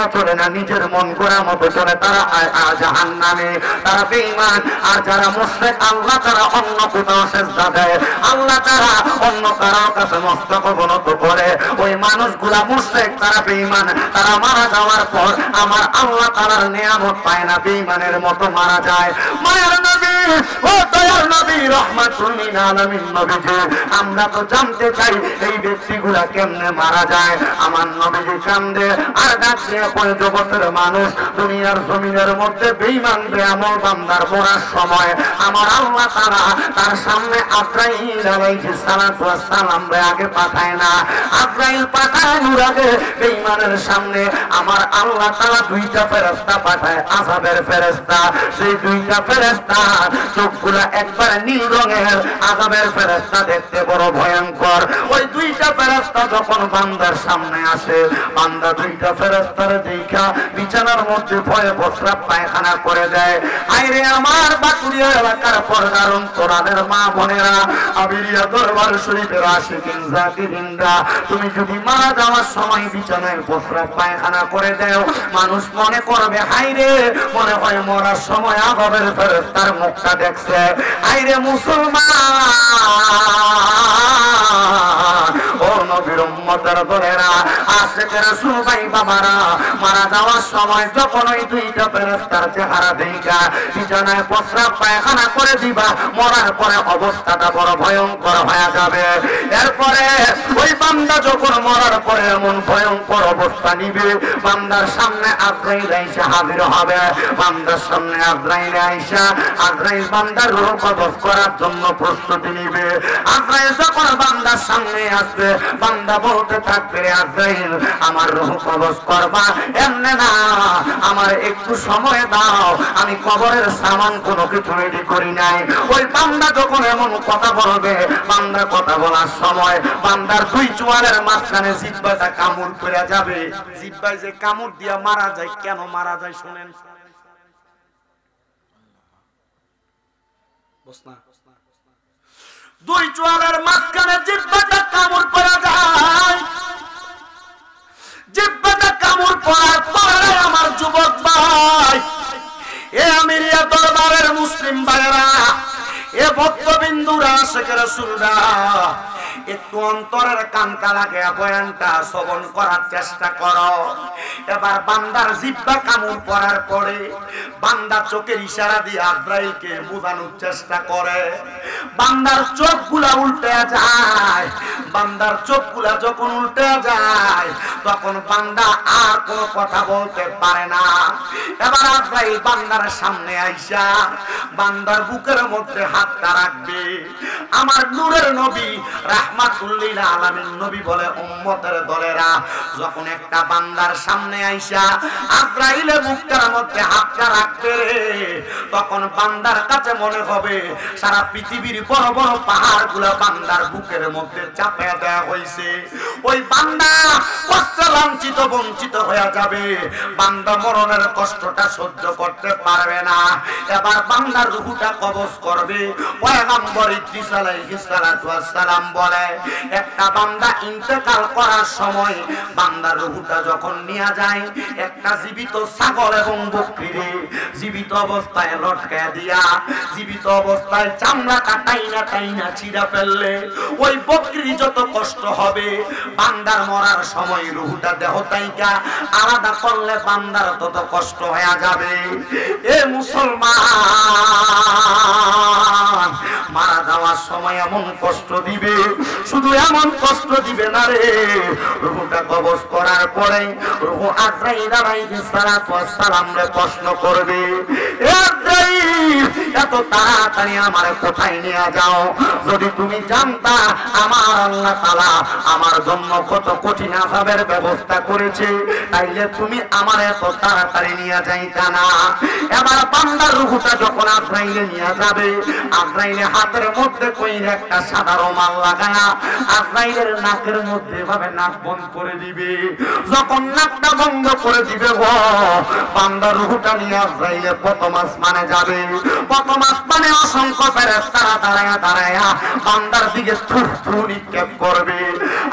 মতো চলে না, নিজের মন গড়া মতো চলে, তারা জাহান্নামে, তারা বেঈমান। আর যারা মুশরিক আল্লাহ তারা অন্য কোথাও সিজদা দেয়, আল্লাহ তারা অন্য কারোর কাছে মস্তক অবনত করে, ওই মানুষগুলা মুশরিক, তারা বেঈমান, তারা মারা যাওয়ার পর আমার আল্লাহ তাআলার নিয়ামত পায় না, বেঈমানের মতো মারা যায়। মায়ের নবী ও দয়ার নবী রাহমাতুল লিল আলামিন নবীজি, আমরা তো জানতে চাই এই ব্যক্তিগুলা কেমনে মারা যায়। আমার নবীজি কান্দে আর ডাকছে, ওই জগতের মানুষ, দুনিয়ার জমিনের মধ্যে বেঈমান বেআমল বান্দার মরার সময় আমার আল্লাহ তাআলা তার সামনে আজরাইল আলাইহিস সালাতু ওয়াস সালাম আগে পাঠায় না। আজরাইল পাঠানোর আগে বেঈমানের সামনে আমার আল্লাহ তাআলা দুইটা ফেরেশতা পাঠায়, আযাবের ফেরেশতা। সেই দুইটা ফেরেশতা চোখগুলা একবার নীল রঙের, আযাবের ফেরেশতা দেখতে বড় ভয়ঙ্কর। ওই দুইটা ফেরেশতা যখন বান্দার সামনে আসে, বান্দা দুইটা ফেরেশতার দেখা বিছানার মধ্যে ভয়ে প্রস্রাব পায়খানা করে দেয়। আইরে আমার বাকুড়িয়া এলাকার পর্দার অন্তরালের মা বোনেরা, আবিরিয়া দরবার শরীফের আশিকিন জাকিরিনরা, তুমি যদি মারা যাওয়ার সময় বিছানায় প্রস্রাব পায়খানা করে দেও, মানুষ মনে করবে হাইরে মনে হয় মরার সময় আযাবের ফেরেশতার মুখটা দেখছে। আইরে মুসলমান ও নবীর উম্মতের দলেরা, আশিকের রাসূল ভাই বাবারা, মারা যাওয়ার সময় যখন ওই দুইটা ফেরেশতার চেহারা দেখা বিছানায় প্রস্রাব পায়খানা করে দিবা, মরার পরে অবস্থাটা বড় ভয়ঙ্কর হয়ে যাবে। এরপরে ওই বান্দা যখন মরার পরে এমন ভয়ঙ্কর অবস্থা নিবে, বান্দার সামনে আজরাইল আইসা হাজির হবে। বান্দার সামনে আজরাইল আইসা, আজরাইল বান্দার রূহ কবজ করার জন্য প্রস্তুতি নিবে। আজরাইল যখন বান্দার সামনে আসবে, বান্দা বলতে থাকবে, আজরাইল আমার রূহ কবজ করবা, এমনে না, আমার একটু সময় দাও, আমি কবরের সামান কোনো কিছু রেডি করি নাই। ওই বান্দা যখন এমন কথা বলবে, বান্দা কথা বলার সময় বান্দার দুই চোয়ালের মাঝখানে জিহ্বাটা কামড় পড়ে যাবে। জিহ্বায় যে কামড় দিয়া মারা যায়, কেন মারা যায় শুনেন। দুই চোয়ালের মাঝখানে জিহ্বাটা কামড় পড়ে যায়। জিহ্বাটা কামড় পড়ার পরে আমার যুবক ভাই, এ আমিরিয়া দরবারের মুসলিম ভাইরা, এ ভক্তবিন্দুরা, আশিকের রাসূলরা, একটু অন্তরের কানটা লাগে বয়ানটা শ্রবণ করার চেষ্টা করো। এবার বান্দার জিহ্বা কামড় পড়ার পরে বান্দা চোখের ইশারা দিয়ে আজরাইলকে বোঝানোর চেষ্টা করে। বান্দার চোখগুলা উল্টে যায়। বান্দার চোখগুলা যখন উল্টে যায়, তখন বান্দা আর কোনো কথা বলতে পারে না। এবার আজরাইল বান্দার সামনে আইসা বান্দার বুকের মধ্যে হাতটা রাখবে। আমার নূরের নবী রাহমাতুল লিল আলামিন নবী বলে, উম্মতের দলেরা, যখন একটা বান্দার সামনে আইসা আজরাইলের বুকের মধ্যে হাতটা রাখবে, তখন বান্দার কাছে মনে হবে সারা পৃথিবীর বড় বড় পাহাড়গুলো বান্দার বুকের মধ্যে চাপা দেওয়া হয়েছে। ওই বান্দা কষ্ট লাঞ্ছিত বঞ্চিত হয়ে যাবে। বান্দা মরণের কষ্টটা সহ্য করতে পারবে না। এবার বান্দার রূহটা কবজ করবে। পয়গম্বর ইদ্রিস আলাইহিস সালাতু ওয়াস সালাম বলে, একটা বান্দা ইন্তেকাল করার সময় বান্দার রূহটা যখন নিয়ে যায়, একটা জীবিত ছাগল এবং বকরিরে জীবিত অবস্থায় লটকায় দিয়া, জীবিত অবস্থায় চামড়া টাইনা টাইনা ছিঁড়া ফেললে ওই বকরি যত কষ্ট হবে, বান্দার মরার সময় রূহটা দেহ তাইকা আলাদা করলে বান্দার তত কষ্ট হয়ে যাবে। এ মুসলমান, মারা যাওয়ার সময় এমন কষ্ট দিবে, শুধু এমন কষ্ট দিবে না রে, রূহটা কবজ করার পরে রূহ আজরাইল আলাইহিস সালাতু ওয়াস সালাম রে প্রশ্ন করবে, এ আজরাইল এত তাড়াতাড়ি আমারে কোথায় নিয়ে যাও? যদি তুমি জানতা আমার আল্লাহ তাআলা আমার জন্য কত কঠিন আযাবের ব্যবস্থা করেছে, তাইলে তুমি আমার এত তাড়াতাড়ি নিয়ে যাইতা না। এবার বান্দার রূহটা যখন আজরাইলে নিয়ে যাবে, আজরাইলে হাতের মধ্যে কইরা একটা সাদা রুমাল লাগায়া আজরাইলের নাকের মধ্যে এভাবে নাক বন্ধ করে দিবে। যখন নাকটা বন্ধ করে দিবে গো, বান্দার রূহটা নিয়ে আজরাইলে প্রথম আসমানে যাবে। প্রথম আসমানে অসংখ্য ফেরেশতারা দাঁড়ায়া দাঁড়ায়া বান্দার দিকে থু থু নিক্ষেপ করবে।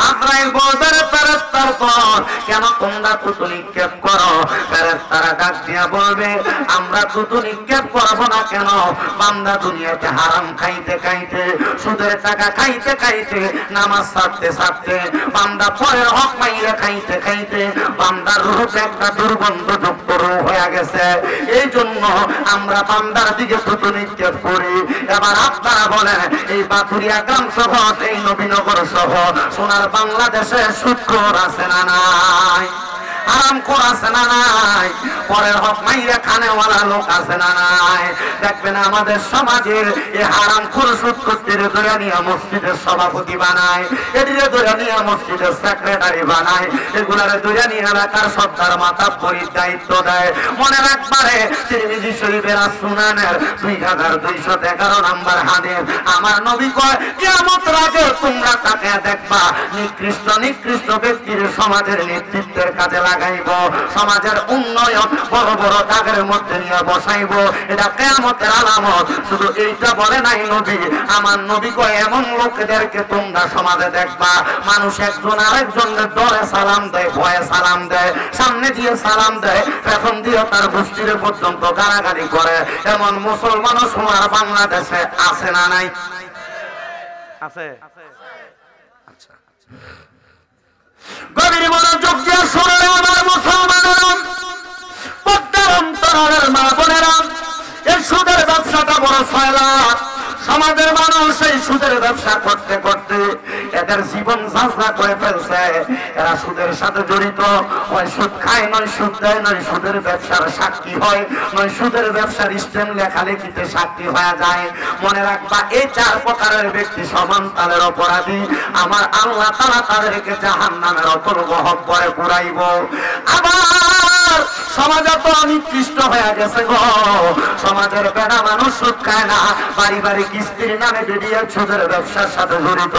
আজরাইল বলবে, ফেরেশতার দল, কেন তোমরা থুতু নিক্ষেপ করো? ফেরেশতারা ডাক দিয়া বলবে, আমরা থুতু নিক্ষেপ করবো না কেন? বান্দা দুনিয়াতে হারাম খাইতে খাইতে, সুদের টাকা খাইতে খাইতে, নামাজ ছাড়তে ছাড়তে, বান্দা পরের হক মাইরা খাইতে খাইতে বান্দার রূপ একটা দুর্গন্ধযুক্ত রূপ হয়ে গেছে। এই জন্য আমরা বান্দার দিকে থুতু নিক্ষেপ করি। এবার আপনারা বলেন, এই বাতুরিয়া গ্রাম সহ, এই নবীনগর সহ সোনার বাংলাদেশে সুদখোর আছে না নাই? হারামখোর আছে না নাই? পরের হক মাইরা খানেওয়ালা লোক আছে না নাই? দেখবেন আমাদের সমাজের এই হারামখোর সুদখোরদের ধরে নিয়ে মসজিদের সভাপতি বানায়, এদিকে ধরে নিয়ে মসজিদের সেক্রেটারি বানায়, এগুলারে ধরে নিয়ে এলাকার সর্দার মাতাব্বরির দায়িত্ব দেয়। মনে রাখবারে তিরমিজি শরীফের সুনানের 2211 নম্বর হাদিস, আমার নবী কয়, কিয়ামতের আগে তোমরা তাকে দেখবা নিকৃষ্ট নিকৃষ্ট ব্যক্তির সমাজের নেতৃত্বের কাজে লাগাইব, সমাজের উন্নয়ন বড় বড় দাগের মধ্যে নিয়ে বসাইব। এটা কিয়ামতের আলামত। শুধু এইটা বলে নাই নবী, আমার নবী কয়, এমন লোকদেরকে তোমরা সমাজে দেখবা, মানুষ একজন আরেকজনের ডরে সালাম দেয়, ভয়ে সালাম দেয়, সামনে দিয়ে সালাম দেয়, পেছন দিয়ে তার গোষ্ঠীর পর্যন্ত গালাগালি করে। এমন মুসলমানও সোনার বাংলাদেশে আছে না নাই? আছে। আচ্ছা, গভীর মনোযোগ দিয়ে শুনে আমার মুসলমানেরা, পদ্মার অন্তরালের মা বোনেরা, এই সুদের ব্যবসাটা বড় ফয়লাভ। সমাজের মানুষ এই সুদের ব্যবসা করতে করতে এদের জীবন ঝাঁঝরা করে ফেলছে। এরা সুদের সাথে জড়িত, হয় সুদ খায়, নয় সুদ দেয়, নয় সুদের ব্যবসার সাক্ষী হয়, নয় সুদের ব্যবসার স্টেম লেখালেখিতে সাক্ষী হয়ে যায়। মনে রাখবা, এই 4 প্রকারের ব্যক্তি সমান তালের অপরাধী। আমার আল্লাহ তাআলা তাদেরকে জাহান্নামের অতল গহ্বরে পুরাইব। আবার সমাজ এত নিকৃষ্ট হয়ে গেছে গো, সমাজের বেড়া মানুষ সুদ খায় না, বাড়ি বাড়ি কিস্তির নামে বেরিয়ে সুদের ব্যবসার সাথে জড়িত।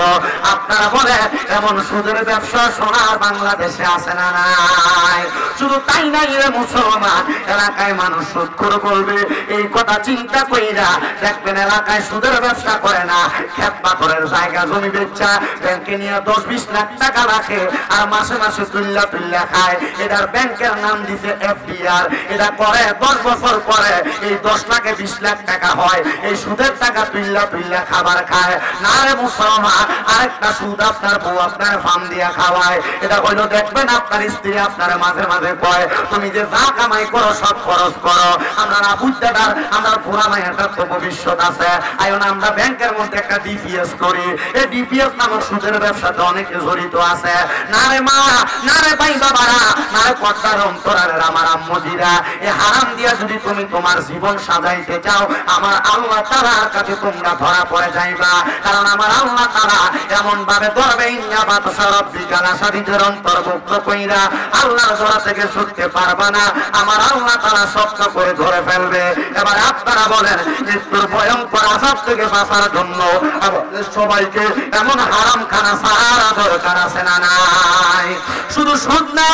আপনারা বলেন, এমন সুদের ব্যবসা সোনার বাংলাদেশে আছে না নাই? শুধু তাই নাই রে মুসলমান, এলাকায় মানুষ সুদখোর বলবে, এই কথা চিন্তা কইরা দেখবেন এলাকায় সুদের ব্যবসা করে না, ক্ষেত পাথরের জায়গা জমি বেচা ব্যাংকে নিয়ে 10-20 লাখ টাকা রাখে, আর মাসে মাসে তুল্লা তুল্লা খায়। এটার ব্যাংকের নাম দিছে FDR। এটা করে 10 বছর পরে এই 10 লাখে 20 লাখ টাকা হয়। এই সুদের টাকা তুল্লা তুল্লা খাবার খায় না রে মুসলমান। আরেকটা সুদ আপনার বউ আপনার ফার্ম দিয়া খাওয়ায়। এটা হইলো, দেখবেন আপনার স্ত্রী আপনার মাঝে মাঝে কয়, তুমি যে যা কামাই করো সব খরচ করো, আমরা না বুঝতেটার, আমরা পুরা মায়েরটার তো ভবিষ্যৎ আছে, আইন আমরা ব্যাংকের মধ্যে একটা DPS করি। এই DPS নামক সুদের ব্যবসাতে অনেকে জড়িত আছে। না রে মা, না রে ভাই বাবারা, না রে পর্দার অন্তরালের আমার আম্মুজিরা, এই হারাম দিয়া যদি তুমি তোমার জীবন সাজাইতে চাও, আমার আল্লাহ তাআলার কাছে তোমরা ধরা পড়ে যাইবা। কারণ আমার আল্লাহ তাআলা এমন ভাবে ধরবে, ইন্না বাতশা রাব্বিকা লাশাদীদের অন্তর্ভুক্ত কইরা আল্লাহর ধরা থেকে ছুটতে পারবা না। আমার আল্লাহ তাআলা শক্ত করে ধরে ফেলবে। এবার আপনারা বলেন, মৃত্যুর ভয়ঙ্কর আযাব থেকে বাঁচার জন্য সবাইকে এমন হারাম খানা ছাড়া দরকার আছে না নাই? শুধু সুদ না,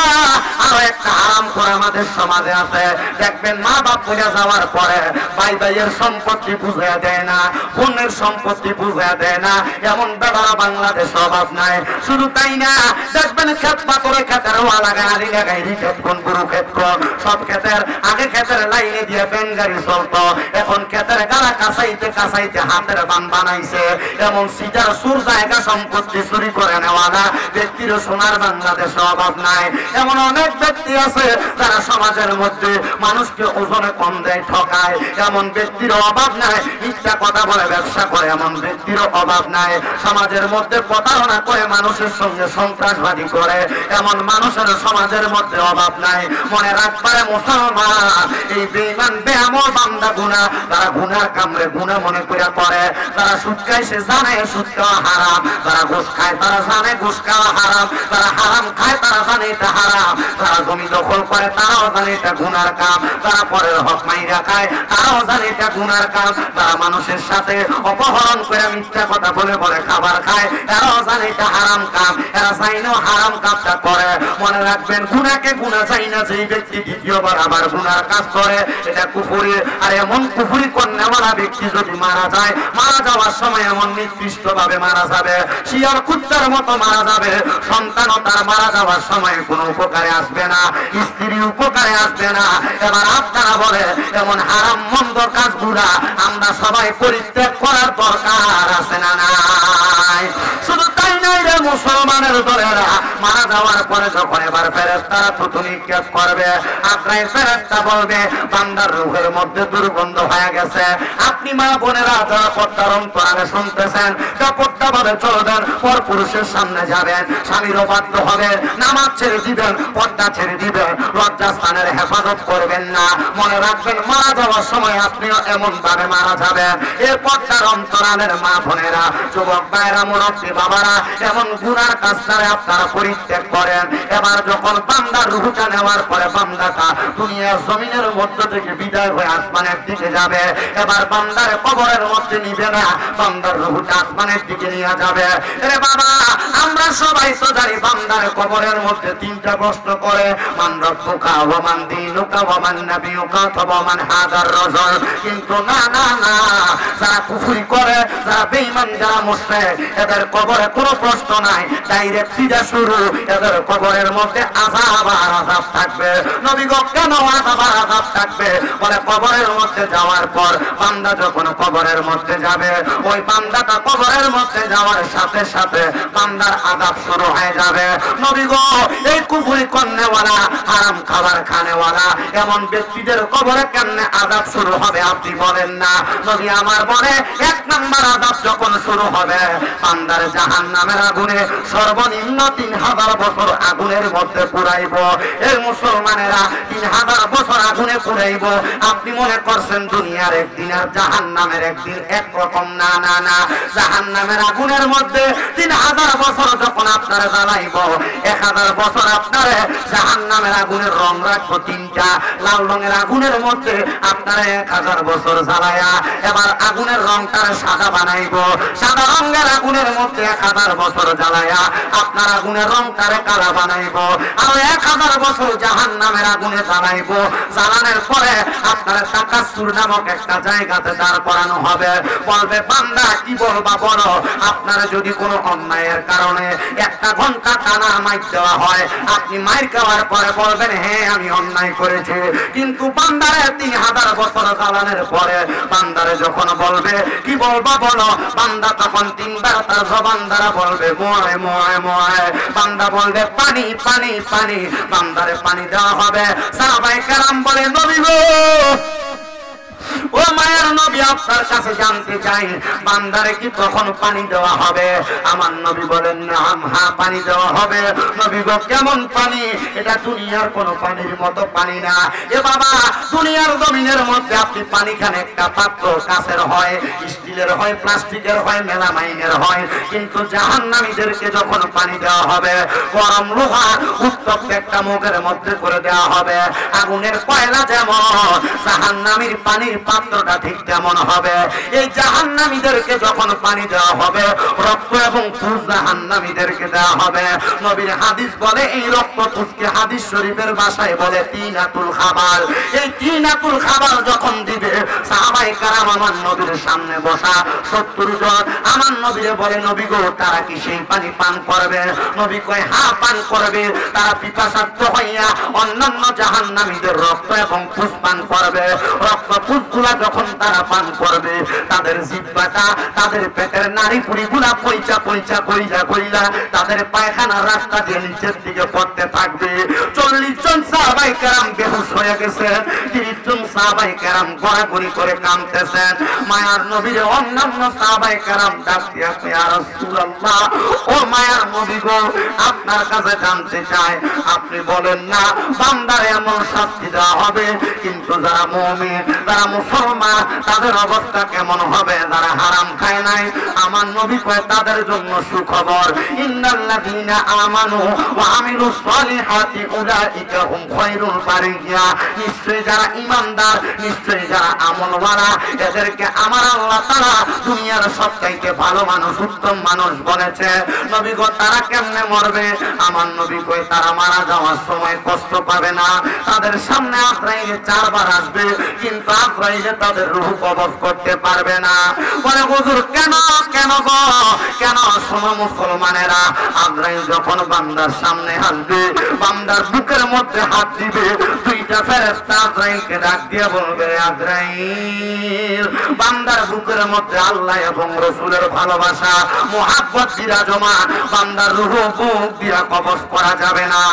আরো একটা হারাম করে আমাদের সমাজে আছে। দেখবেন মা বাপ বুঝে যাওয়ার পরে ভাই ভাইয়ের সম্পত্তি বুঝে দেয় না, বোনের সম্পত্তি বুঝে দেয় না, এমন ব্যাপার বাংলাদেশ অভাব নাই। শুধু তাই না, দেখবেন ক্ষেত পাথরে ক্ষেতের লাগায়, আলি লাগাই, ক্ষেত কোন গুরু ক্ষেত কোন, সব ক্ষেতের আগে ক্ষেতের লাইনে দিয়ে ব্যান গাড়ি চলতো, এখন ক্ষেতের গালা কাছাইতে কাছাইতে হাতের বান বানাইছে। এমন সিটার সুর জায়গা সম্পত্তি চুরি করে নেওয়া না ব্যক্তিরও সোনার বাংলাদেশে অভাব নাই। এমন অনেক ব্যক্তি আছে যারা সমাজের মধ্যে মানুষকে ওজনে কম দেয়, ঠকায়, এমন ব্যক্তির অভাব নাই। মিথ্যা কথা বলে ব্যবসা করে, এমন ব্যক্তিরও অভাব নাই। সমাজের মধ্যে প্রতারণা করে মানুষের সঙ্গে সন্ত্রাসবাদী করে, এমন মানুষের সমাজের মধ্যে অভাব নাই। মনে রাখবারে মুসলমান, এই বেঈমান বেআমল বান্দা গুনাহ, তারা গুনার কামরে গুনাহ মনে করে, তারা সুদ খায় সে জানে সুদ খাওয়া হারাম, তারা ঘুষ খায় তারা জানে ঘুষ খাওয়া হারাম, তারা হারাম খায় তারা জানে এটা হারাম, তারা জমি দখল করে তারাও জানে এটা গুনার কাম, তারা পরের হক মাইরা খায় তারাও জানে এটা গুনার কাম, তারা মানুষের সাথে অপহরণ করে মিথ্যা কথা বলে বলে খাবার খায়, এরাও জানে এটা হারাম কাম, এরা চাইলেও হারাম কাজটা করে। মনে রাখবেন গুনাহকে গুনাহ চাই না যেই ব্যক্তি দ্বিতীয়বার আবার গুনার কাজ করে এটা কুফরি। আর এমন কুফরি কন্যাওয়ালা ব্যক্তি যদি মারা যায়, মারা যাওয়ার সময় এমন নিকৃষ্ট ভাবে মারা যাবে, শিয়াল কুত্তার মতো মারা যাবে, সন্তানও তার মারা যাওয়ার সময় কোনো উপকারে আসবে না, স্ত্রী উপকারে আসবে না। এবার আপনারা বলে এমন হারাম মন্দ কাজগুলা আমরা সবাই পরিত্যাগ করার দরকার আছে না নাই? শুধু তাই নাই রে মুসলমানের দলেরা, মারা যাওয়ার পরে যখন এবার ফেরেশতারা থুতু নিক্ষেপ করবে, আপনার ফেরেশতা বলবে বান্দার রূহের মধ্যে দুর্গন্ধ হয়ে গেছে। আপনি মা বোনেরা যারা পর্দার অন্তরালে শুনতেছেন, পর্দা ভাবে চলবেন, পর পুরুষের সামনে যাবেন, স্বামীর বাধ্য হবে, নামাজ ছেড়ে দিবেন, পর্দা ছেড়ে দিবেন, লজ্জাস্থানের হেফাজত করবেন না। মনে রাখবেন মারা যাওয়ার সময় আপনিও এমন ভাবে মারা যাবেন। এ পর্দার অন্তরালের মা বোনেরা, যুবক ভাইরা, মুরব্বী বাবারা, এমন গুনার কাজটারে আপনারা পরিত্যাগ করেন। এবার যখন বান্দার রূহটা নেওয়ার পরে বান্দাটা দুনিয়ার জমিনের মধ্য থেকে বিদায় হয়ে আসমানের দিকে যাবে, এবার বান্দার কবরের মধ্যে নিবে না, বান্দার রূহটা আসমানের দিকে নিয়ে যাবে। রে বাবা, আমরা সবাই তো জানি বান্দার কবরের মধ্যে তিনটা প্রশ্ন করে, মান রব্বুকা ওয়া মান দীনুকা ওয়া মান নাবিয়ুকা ওয়া মান হাদার রাজুল। কিন্তু না না না, যারা কুফরি করে, যারা বেঈমান, যারা মুশরিক, এদের কবরে কোনো প্রশ্ন নাই, ডাইরেক্ট সিধা শুরু। এদের কবরের মধ্যে আযাব আর আযাব থাকবে। নবী গো কেন আযাব আর আযাব থাকবে? বলে কবরের মধ্যে যাওয়ার পর বান্দা যখন কবরের মধ্যে যাবে, ওই বান্দাটা কবরের মধ্যে যাওয়ার সাথে সাথে বান্দার আযাব শুরু হয়ে যাবে। নবী গো এই কুফরি করনেওয়ালা, হারাম খাবার খানেওয়ালা এমন ব্যক্তিদের কবরে কেমনে আযাব শুরু হবে আপনি বলেন না? নবী আমার বলে এক নাম্বার আযাব যখন শুরু হবে, বান্দার জাহান্নামের আগুনে সর্বনিম্ন 3000 বছর আগুনের মধ্যে পুরাইব। এই মুসলমানেরা 3000 বছর আগুনে পুরাইব। আপনি মনে করছেন দুনিয়ার একদিন আর জাহান্নামের একদিন একরকম? না না না, জাহান্নামের আগুনের মধ্যে 3000 বছর যখন আপনারা জ্বালাইব, 1000 বছর আপনারা জাহান্নামের আগুনের রং রাখবো তিনটা। লাল রঙের আগুনের মধ্যে আপনারা 1000 বছর জ্বালায়া এবার আগুনের রংটারে সাদা বানাইব। সাদা রঙের আগুনের মধ্যে 1000 বছর জ্বালায়া আপনার আগুনের রংটারে কালা বানাইব। আর 1000 বছর জাহান্নামের আগুনে জ্বালাইব। জ্বালানোর পরে আপনার তাকাসুর নামক একটা জায়গাতে দাঁড় করানো হবে। বলবে বান্দা কি বলবা বলো, আপনারা যদি কোনো অন্যায়ের কারণে 1 ঘন্টা টানা মাইর দেওয়া হয়, আপনি মাইর খাওয়ার পরে বলবেন হ্যাঁ আমি অন্যায় করেছি। কিন্তু বান্দারে 3000 বছর জ্বালানোর পরে বান্দারে যখন বলবে কি বলবা বলো, বান্দা তখন 3 বার তার জবান দ্বারা বলবে মোয় মোয় মোয়। বান্দা বলবে পানি পানি পানি, বান্দারে পানি দেওয়া হবে। সাহাবায়ে কেরাম বলে নবী গো, ও মায়ের নবী আপনার কাছে জানতে চাই বান্দারে কি তখন পানি দেওয়া হবে? আমার নবী বলেন নাম, হ্যাঁ পানি দেওয়া হবে। নবী গো কেমন পানি? এটা দুনিয়ার কোনো পানির মতো পানি না। এ বাবা, দুনিয়ার জমিনের মধ্যে আপনি পানি খান একটা পাত্র, কাঁচের হয়, স্টিলের হয়, প্লাস্টিকের হয়, মেলামাইনের হয়। কিন্তু জাহান্নামীদেরকে যখন পানি দেওয়া হবে, গরম লোহা উত্তপ্ত একটা মুখের মধ্যে করে দেওয়া হবে। আগুনের কয়লা যেমন, জাহান্নামীর পানির পাত্রটা ঠিক তেমন হবে। এই জাহান্নামীদেরকে যখন পানি দেওয়া হবে, রক্ত এবং পুষ জাহান্নামীদেরকে দেওয়া হবে। নবীর হাদিস বলে এই রক্ত পুষকে হাদিস শরীফের ভাষায় বলে তিনাতুল খাবার। এই তিনাতুল খাবার যখন দিবে, সাহাবায়ে কেরাম আমার নবীর সামনে বসা 70 জন আমার নবীরে বলে নবী গো তারা কি সেই পানি পান করবে? নবী কয় হ্যাঁ পান করবে। তারা পিপাসার্থ হইয়া অন্যান্য জাহান্নামীদের রক্ত এবং পুষ পান করবে। রক্ত পুষগুলা যখন তারা পান করবে, তাদের জিহ্বাটা, তাদের পেটের নাড়ি পুরিগুলা পয়চা পয়চা কইলা কইলা তাদের পায়খানার রাস্তা দিয়ে নিচের দিকে পড়তে থাকবে। 40 জন সাহাবায়ে কেরাম বেহুশ হয়ে গেছেন। 30 জন সাহাবায়ে কেরাম গড়াগড়ি করে কাঁদতেছেন। মায়ার নবীর অন্যান্য সাহাবায়ে কেরাম ডাক দিয়া ইয়া রাসূলুল্লাহ, ও মায়ার নবী গো আপনার কাছে জানতে চাই, আপনি বলেন না বান্দার এমন শাস্তি দেওয়া হবে কিন্তু যারা মুমিন, যারা মুসলমান, তাদের অবস্থা কেমন হবে? যারা হারাম খায় নাই, আমার নবী কয় তাদের জন্য সুখবর, ইন্নাল্লাযীনা আমানু ওয়া আমিলুস সলিহাতি উলাইকা হুম খায়রুল বারিয়া। নিশ্চয়ই যারা ঈমানদার, নিশ্চয়ই যারা আমলওয়ালা, এদেরকে আমার আল্লাহ তাআলা দুনিয়ার সবচাইতে ভালো মানুষ, উত্তম মানুষ বলেছে। নবী গো তারা কেমনে মরবে? আমার নবী কয় তারা মারা যাওয়ার সময় কষ্ট পাবে না। তাদের সামনে আজরাইল 4 বার আসবে, কিন্তু আজরাইল তাদের রূহ কবজ করতে পারবে না। বলে হুজুর কেন কেন গো কেন? শোনো মুসলমানেরা, আজরাইল যখন বান্দার সামনে আসবে, বান্দার বুকের মধ্যে হাত দিবে, দুইটা ফেরেশতা আজরাইলকে ডাক দিয়ে বলবে, আজরাইল, বান্দার বুকের মধ্যে আল্লাহ এবং রাসূলের ভালোবাসা মুহাব্বত বিরাজমান, বান্দার রূহ বুক দিয়া কবজ করা যাবে না।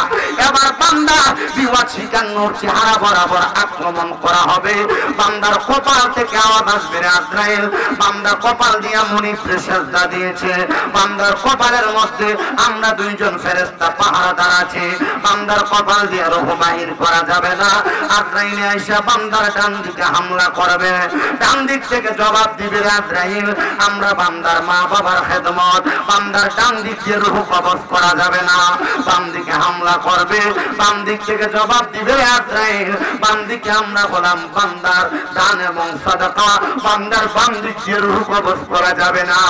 এবার বান্দা বিওয়াজ শিকানোর চেহারা বরাবর আক্রমণ করা হবে। বান্দার কপাল থেকে আওয়াজ আসবে, আজরাইল, বান্দা কপাল দিয়া মুনিফে সেজদা দিয়েছে, বান্দার কপালের মধ্যে আমরা দুইজন ফেরেশতা পাহারাদার আছি, বান্দার কপাল দিয়ে রূহ বাহির করা যাবে না। আজরাইল আয়েশা বান্দার ডান দিকে হামলা করবে, ডান দিক থেকে জবাব দিবে, আজরাইল, আমরা বান্দার মা বাবার খেদমত, বান্দার ডান দিক দিয়ে রূহ কবজ করা যাবে না। বাম দিকে হামলা করবে, বাম দিক থেকে জবাব দিবে, আজরাইল, বাম দিকে আমরা বললাম বান্দার দান এবং সাদাকা, বান্দার বাম দিক দিয়ে রূহ কবজ করা যাবে না।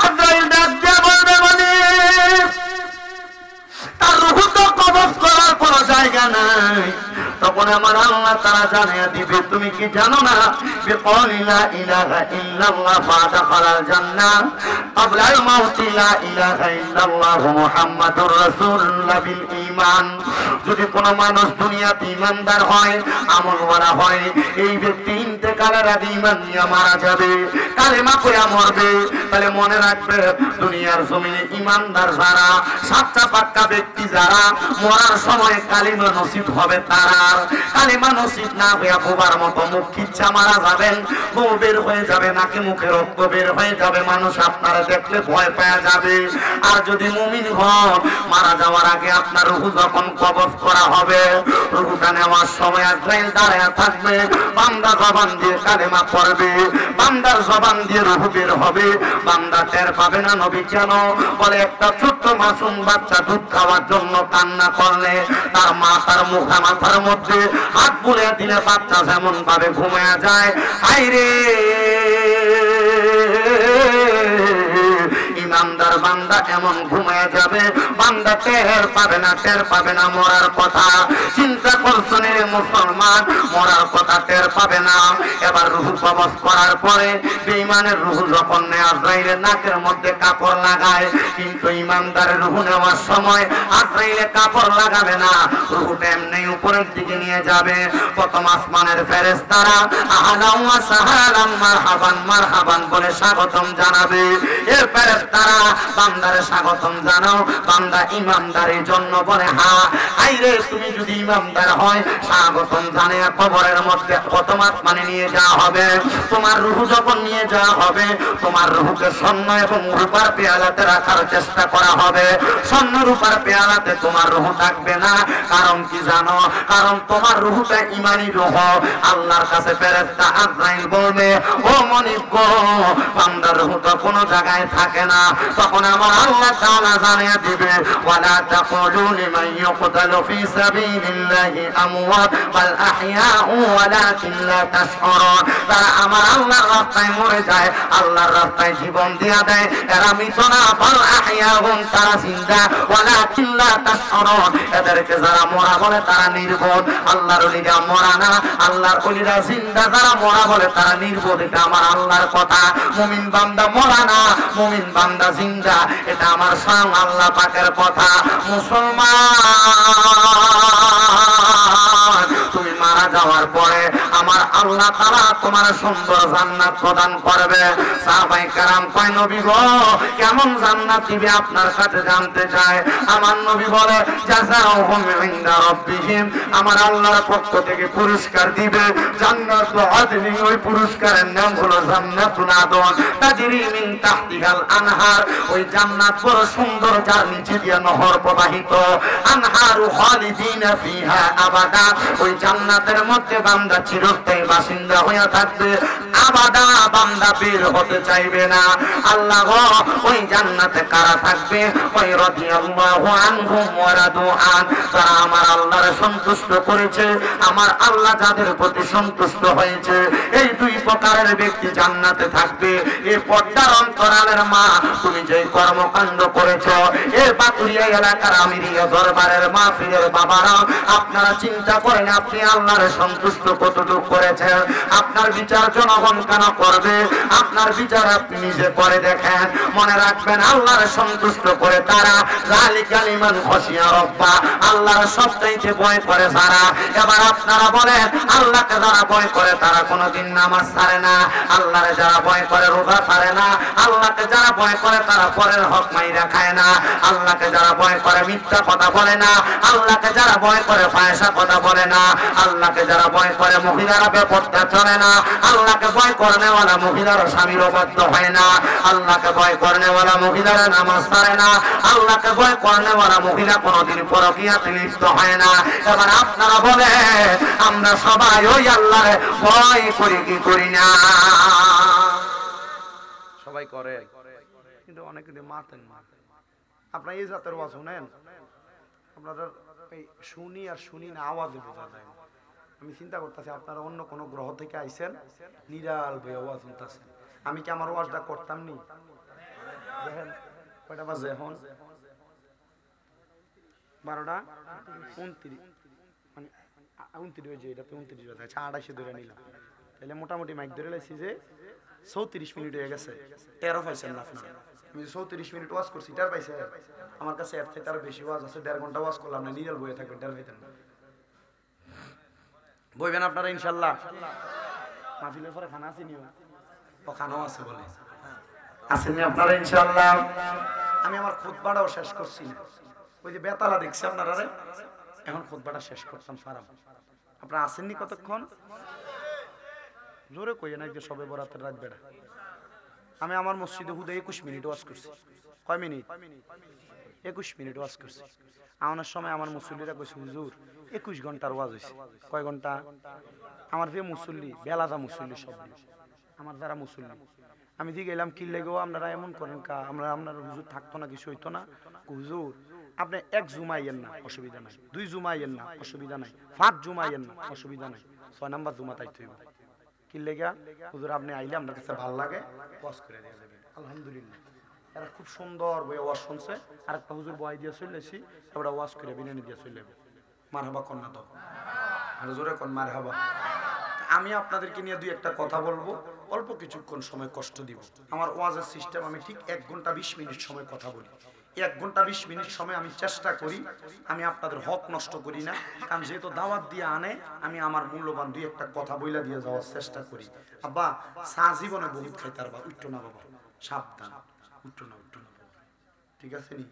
আজরাইল ডাক দিয়ে বলবে, মানে তার রূহ তো কবজ করার কোনো জায়গা নাই। তখন আমার আল্লাহ তাআলা জানিয়ে দিবে, তুমি কি জানো না, বিকওলি লা ইলাহা ইল্লাল্লাহ ফাদাখালাল জান্নাহ ক্বাবলাল মাউতি লা ইলাহা ইল্লাল্লাহ মুহাম্মাদুর রাসূলুল্লাহ বিল ঈমান। যদি কোনো মানুষ দুনিয়াতে ঈমানদার হয়, আমলওয়ালা হয়, এই ব্যক্তি ইন্তেকালের আগে ঈমান নিয়ে মারা যাবে, কালেমা পড়ে মরবে। তাহলে মনে রাখবে, দুনিয়ার জমিনে ঈমানদার যারা, সাচ্চা পাক্কা ব্যক্তি যারা, মরার সময় কালিমা নসিব হবে তারা। কালিমা নসিব না হইয়া বোবার মতো মুখ খিচ্ছা মারা যাবেন, বউ বের হয়ে যাবে, নাকি মুখে রক্ত বের হয়ে যাবে, মানুষ আপনারা দেখলে ভয় পাওয়া যাবে। আর যদি মুমিন হন, মারা যাওয়ার আগে আপনার রূহ যখন কবজ করা হবে, রূহটা নেওয়ার সময় আজরাইল দাঁড়ায় থাকবে, বান্দা জবান দিয়ে কালেমা পড়বে, বান্দার জবান দিয়ে রূহ বের হবে, বান্দা টের পাবে না। নবী কেন বলে, একটা ছোট্ট মাসুম বাচ্চা দুধ খাওয়ার জন্য কান্না করলে তার মা তার মাথার মধ্যে হাত বুলিয়ে দিলে বাচ্চা যেমন ভাবে ঘুমিয়ে যায়, আইরে ইমানদার বান্দা এমন ঘুমিয়ে যাবে, বান্দা টের পাবে না, টের পাবে না মরার কথা। চিন্তা করছেন রে মুসলমান, মরার কথা টের পাবে না। এবার রূহ কবজ করার পরে বেঈমানের রূহ যখন আজরাইলের নাকের মধ্যে কাপড় লাগায়, কিন্তু ইমানদারের রূহ নেওয়ার সময় আজরাইলে কাপড় লাগাবে না, রূহটা এমনি উপরের দিকে নিয়ে যাবে। প্রথম আসমানের ফেরেশতারা আহলান ওয়া সাহলান মারহাবান মারহাবান বলে স্বাগতম জানাবে। এর ফেরেশতারা বান্দারে স্বাগতম জানাও, বান্দা ইমানদারের জন্য বলে হ্যাঁ, আইরে তুমি যদি ইমানদার হয় স্বাগতম জানিয়ে কবরের মধ্যে প্রথম আসমানে নিয়ে যাওয়া হবে। তোমার রূহ যখন নিয়ে যাওয়া হবে, তোমার রূহকে স্বর্ণ এবং রূপার পেয়ালাতে রাখার চেষ্টা করা হবে। স্বর্ণ রূপার পেয়ালাতে তোমার রূহ থাকবে না, কারণ কি জানো? কারণ তোমার রূহটা ঈমানি রূহ। আল্লাহর কাছে ফেরেশতা আজরাইল বলবে, ও মনিব গো, বান্দার রূহ তো কোনো জায়গায় থাকে না। তখন আমার আল্লাহ তাআলা জানিয়ে দিবে, ওয়ালা তাকুলু লিমান ইউকতালু ফি সাবিলিল্লাহি আমওয়াত বাল আহইয়াউ ওয়ালাকিন লা তাশউরুন। তারা আমার আল্লাহর রাস্তায় মরে যায়, আল্লাহর রাস্তায় জীবন দিয়া দেয়, এরা মৃত না, বাল আহইয়াউন, তারা জিন্দা, ওয়ালাকিন লা তাশউরুন। এদেরকে যারা মরা বলে তারা নির্বোধ। আল্লাহর ওলিরা মরা না, আল্লাহর ওলিরা জিন্দা, যারা মরা বলে তারা নির্বোধ। এটা আমার আল্লাহর কথা। মুমিন বান্দা মরা না, মুমিন বান্দা জিন্দা, এটা আমার স্বয়ং আল্লাহ পাকের কথা। মুসলমান, তুমি মারা যাওয়ার পরে আমার আল্লাহ তাআলা তোমার সুন্দর জান্নাত প্রদান করবে। সাহাবায়ে কেরাম কয় নবী গো কেমন জান্নাত দিবে আপনার কাছে জানতে চায়। আমার নবী বলে জাযাউহুম ইনদা রাব্বিহিম, আমার আল্লাহর পক্ষ থেকে পুরস্কার দিবে জান্নাতুল আদন। ওই পুরস্কারের নাম হলো জান্নাতুল আদন, তাজরি মিন তাহতিহাল আনহার। ওই জান্নাত বড় সুন্দর, যার নিচে দিয়ে নহর প্রবাহিত। আনহারু খালিদিনা ফিহা আবাদা, ওই জান্নাতের মধ্যে বান্দা চিরস্থায়ী বাসিন্দা হয়ে থাকবে, আবাদা, বান্দা বের হতে চাইবে না। আল্লাহ গো ওই জান্নাতে কারা থাকবে? ওই রাদিয়াল্লাহু আনহুম ওয়া রাদু আন, তারা আমার আল্লাহর সন্তুষ্ট করেছে, আমার আল্লাহ যাদের প্রতি সন্তুষ্ট হয়েছে, এই দুই প্রকারের ব্যক্তি জান্নাতে থাকবে। এই পর্দার অন্তরালের মা, তুমি যে কর্মকাণ্ড করেছো, এই বাতুরিয়া এলাকার আমিরিয়া দরবারের মাহফিলের বাবারা, আপনারা চিন্তা করেন আপনি আল্লাহর সন্তুষ্ট কতটুকু করেছেন। আপনার বিচার জনগণ কেন করবে? আপনার বিচার আপনি নিজে করে দেখেন। মনে রাখবেন আল্লাহর সন্তুষ্ট করে তারা, যালিকা লিমান খাশিয়া রাব্বা, আল্লাহর সবচাইতে ভয় করে যারা। এবার আপনারা বলেন আল্লাহকে যারা ভয় করে তারা কোনোদিন নামাজ ছাড়ে না, আল্লাহরে যারা ভয় করে রোজা ছাড়ে না, আল্লাহকে যারা ভয় করে তারা পরের হক মাইরা খায় না, আল্লাহকে যারা ভয় করে মিথ্যা কথা বলে না, আল্লাহকে যারা ভয় করে ফায়সা কথা বলে না, আল্লাহকে যারা ভয় করে মহিলারা বেপরদা চলে না, আল্লাহকে ভয় করনেওয়ালা মহিলারা স্বামীর অবাধ্য হয় না, আল্লাহকে ভয় করনেওয়ালা মহিলারা নামাজ ছাড়ে না, আল্লাহকে ভয় করনেওয়ালা মহিলা কোনোদিন পরকীয়াতে লিপ্ত হয় না। এবার আপনারা বলে আমরা সবাই ওই আল্লাহরে ভয় করি কি করি না? সবাই করে, কিন্তু অনেকে মাতেন না। আপনার এই জাতের ওয়াজ শুনেন, আপনাদের এই শুনি আর শুনি না আওয়াজে বোঝা যায়। আমি চিন্তা করতেছি আপনারা অন্য কোনো গ্রহ থেকে আইছেন, নিরাল বই আওয়াজ শুনতেছেন। আমি কি আমার ওয়াজটা করতাম নি? দেখেন কয়টা বাজে এখন, 12:29, মানে 29 হয়েছে, এটা তো 29 বাজে, 28 ধরে নিলাম, তাহলে মোটামুটি মাইক ধরে লাইছি যে 34 মিনিট হয়ে গেছে। 13 পাইছেন না আপনারা? আমি 34 মিনিট ওয়াজ করছি, 13 পাইছে। আমার কাছে এর থেকে আরো বেশি ওয়াজ আছে, 1.5 ঘন্টা ওয়াজ করলাম না, নিরাল বইয়ে থাকবেন, 1.5 পাইতেন না। বইবেন আপনারা ইনশাল্লাহ? মাহফিলের পরে খানা আছে নিও? ও খানাও আছে বলে, আসেননি আপনারা ইনশাআল্লাহ? আমি আমার খুতবাটাও শেষ করছি না, ওই যে বেতালা দেখছি আপনারা, এখন খুতবাটা শেষ করতাম ফারাম। আপনারা আসেননি কতক্ষণ? জোরে কইয়ে না, যে সবে বরাতের রাত বেড়া। আমি আমার মসজিদে হুদে 21 মিনিট ওয়াজ করছি। কয় মিনিট? 21 মিনিট ওয়াজ করছি। আমার সময় আমার মুসল্লিরা কইছে হুজুর 21 ঘন্টার ওয়াজ হয়েছে। কয় ঘন্টা? আমার যে মুসল্লি, বেলাদা মুসল্লি সব, আমার যারা মুসল্লি, আমি দিয়ে গেলাম কি লেগেও আপনারা এমন করেন কা, আমরা আপনার হুজুর থাকতো না, কিছু হইতো না? হুজুর আপনি 1 জুমাইয়েন না, অসুবিধা নাই, 2 জুমাইয়েন না, অসুবিধা নাই, 5 জুমাইয়েন না, অসুবিধা নাই, 6 নাম্বার জুমা তাইতে হইব। কি লেগা? হুজুর আপনি আইলে আপনার কাছে ভালো লাগে, ওয়াজ করে দিয়ে যাবেন। আলহামদুলিল্লাহ, এরা খুব সুন্দর বই ওয়াজ শুনছে। আর একটা হুজুর বয় দিয়ে চলেছি, এবার ওয়াজ করে বিনানি দিয়ে চলে যাবে। মারহাবা কন্যা তো, আর জোরে কোন মারহাবা। আমি আপনাদেরকে নিয়ে 2-1টা কথা বলবো, অল্প কিছুক্ষণ সময় কষ্ট দিব। আমার ওয়াজের সিস্টেম, আমি ঠিক 1 ঘন্টা 20 মিনিট সময় কথা বলি। 1 ঘন্টা 20 মিনিট সময় আমি চেষ্টা করি আমি আপনাদের হক নষ্ট করি না, কারণ যেহেতু দাওয়াত দিয়ে আনে, আমি আমার মূল্যবান 2-1টা কথা বইলা দিয়ে যাওয়ার চেষ্টা করি। আব্বা চা জীবনে বহুত খাইতার, বা উঠতো না বাবা, সাবধান, উঠতো না, উঠতো না, ঠিক আছে নি?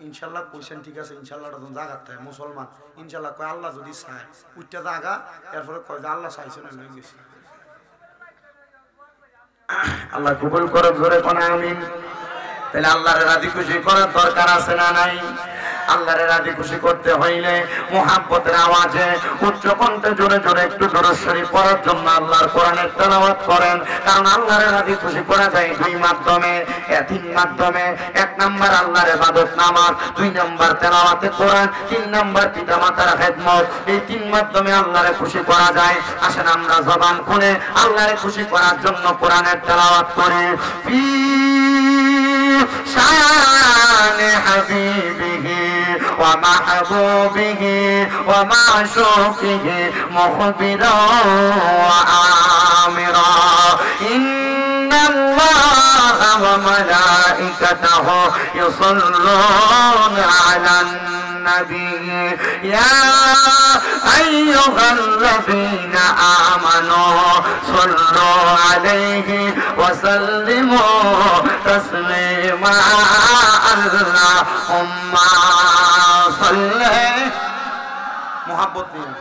ইনশাল্লাহ কইছেন, ঠিক আছে ইনশাল্লাহ জাগাত থাকে মুসলমান, ইনশাল্লাহ কয় আল্লাহ যদি চায় উঠতে জাগা, এরপরে কয় যে আল্লাহ চাইছে না, লয়ে গেছি। আল্লাহ কবুল করুক, জোরে কোন আমিন। তাহলে আল্লাহর রাজি খুশি করার দরকার আছে না নাই? আল্লাহর রাজি খুশি করতে হইলে মুহাব্বতের আওয়াজে উচ্চ কণ্ঠে জোরে জোরে একটু দরুদ শরীফ পড়ার জন্য আল্লাহর কোরআনের তেলাওয়াত করেন। কারণ আল্লাহর রাজি খুশি করা যায় 2 মাধ্যমে, 3 মাধ্যমে। 1 নাম্বার আল্লাহর ইবাদত নামাজ, 2 নাম্বার তেলাওয়াতে কোরআন, 3 নাম্বার পিতামাতার খেদমত। এই 3 মাধ্যমে আল্লাহরে খুশি করা যায়। আসেন আমরা জবান খুলে আল্লাহরে খুশি করার জন্য কোরআনের তেলাওয়াত করি। ফি শান হাবিবিহি ওয়া মাহবুবিহি ওয়া মাশুকিহি মুখবিরা ওয়া আমিরা। ইন্নাল্লাহা ওয়া মালাইকাতাহু ইউসাল্লুনা আলান النبي يا আইয়ুহাল্লাযীনা আমানু সাল্লু আলাইহি ওয়া সাল্লিমু তাসলিমা আল্লাহুম্মা সাল্লি মুহাব্বত নিয়ে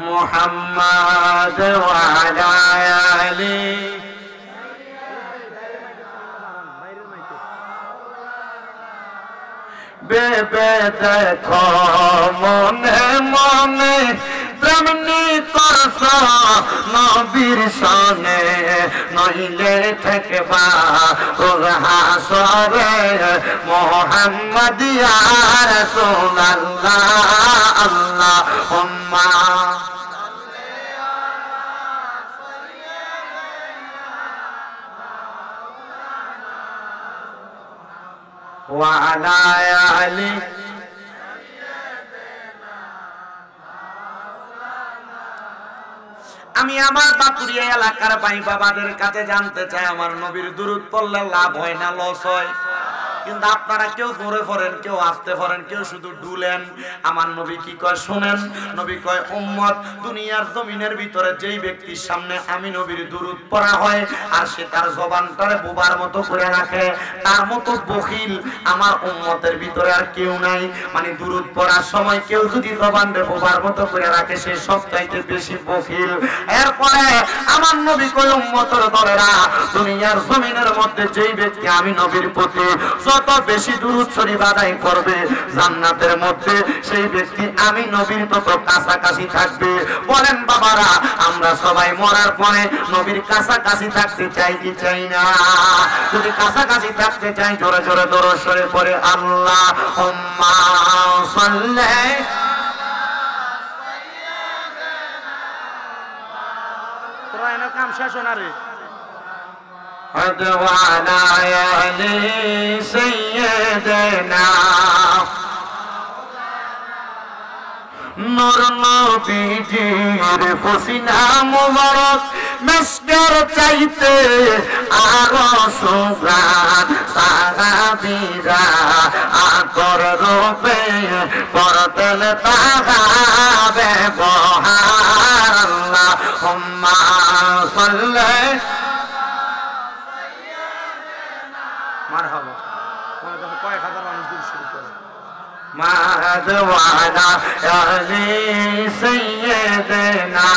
মুহাম্মাদ ওয়া আলা আলি বেবে দেখো মনে মনে তেমনি করছ নবীর সনে নইলে থাকবা হাসরে মুহাম্মদ ইয়া রাসূলুল্লাহ আল্লাহুম্মা وعلى آله আমি আমার বাতুরিয়া এলাকার ভাই বাবাদের কাছে জানতে চাই আমার নবীর দুরূদ পড়লে লাভ হয় না লস হয়? কিন্তু আপনারা কেউ জোরে পড়েন, কেউ আস্তে পড়েন, কেউ শুধু ডুলেন। আমার নবী কি কয় শুনেন, নবী কয় উম্মত দুনিয়ার জমিনের ভিতরে যেই ব্যক্তির সামনে আমি নবীর দুরূদ পড়া হয় আর সে তার জবানটারে বোবার মতো করে রাখে, তার মতো বখিল আমার উম্মতের ভিতরে আর কেউ নাই। মানে দুরূদ পড়ার সময় কেউ যদি জবানটা বোবার মতো করে রাখে সে সবচাইতে বেশি বখিল। এরপরে আমার নবী কয় উম্মতের দলেরা দুনিয়ার জমিনের মধ্যে যেই ব্যক্তি আমি নবীর প্রতি যত বেশি দুরূদ শরীফ আদায় করবে জান্নাতের মধ্যে সেই ব্যক্তি আমি নবীর তত কাছাকাছি থাকবে। বলেন বাবারা, আমরা সবাই মরার পরে নবীর কাছাকাছি থাকতে চাই কি চাই না? যদি কাছাকাছি থাকতে চাই জোরে জোরে দরুদ শরীফ পড়ে আল্লাহুম্মা সাল্লি কোরআনের কাম শেষ না রে। وعلى آل سيدنا নূর নবীজির ফসিনা মুবারক মিসকার চাইতে আরো সুগান সাহাবীরা আকর রূপে করতেন তাহাবে বহার আল্লাহুম্মা সাল্লি মারহাবা। তোমার কাছে কয়েক হাজার মানুষ দুরূদ শরীফ পড়ে। محمد وعلى آل سيدنا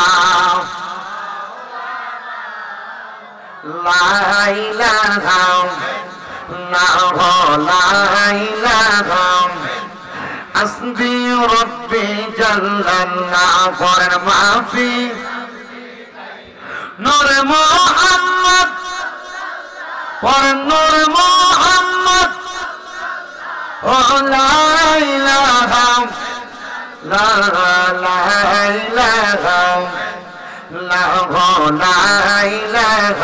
لا إله إلا هو لا إله حسبي ربي جل الله ما في نور محمد ونور محمد لا إله لا لا إله لا لا إله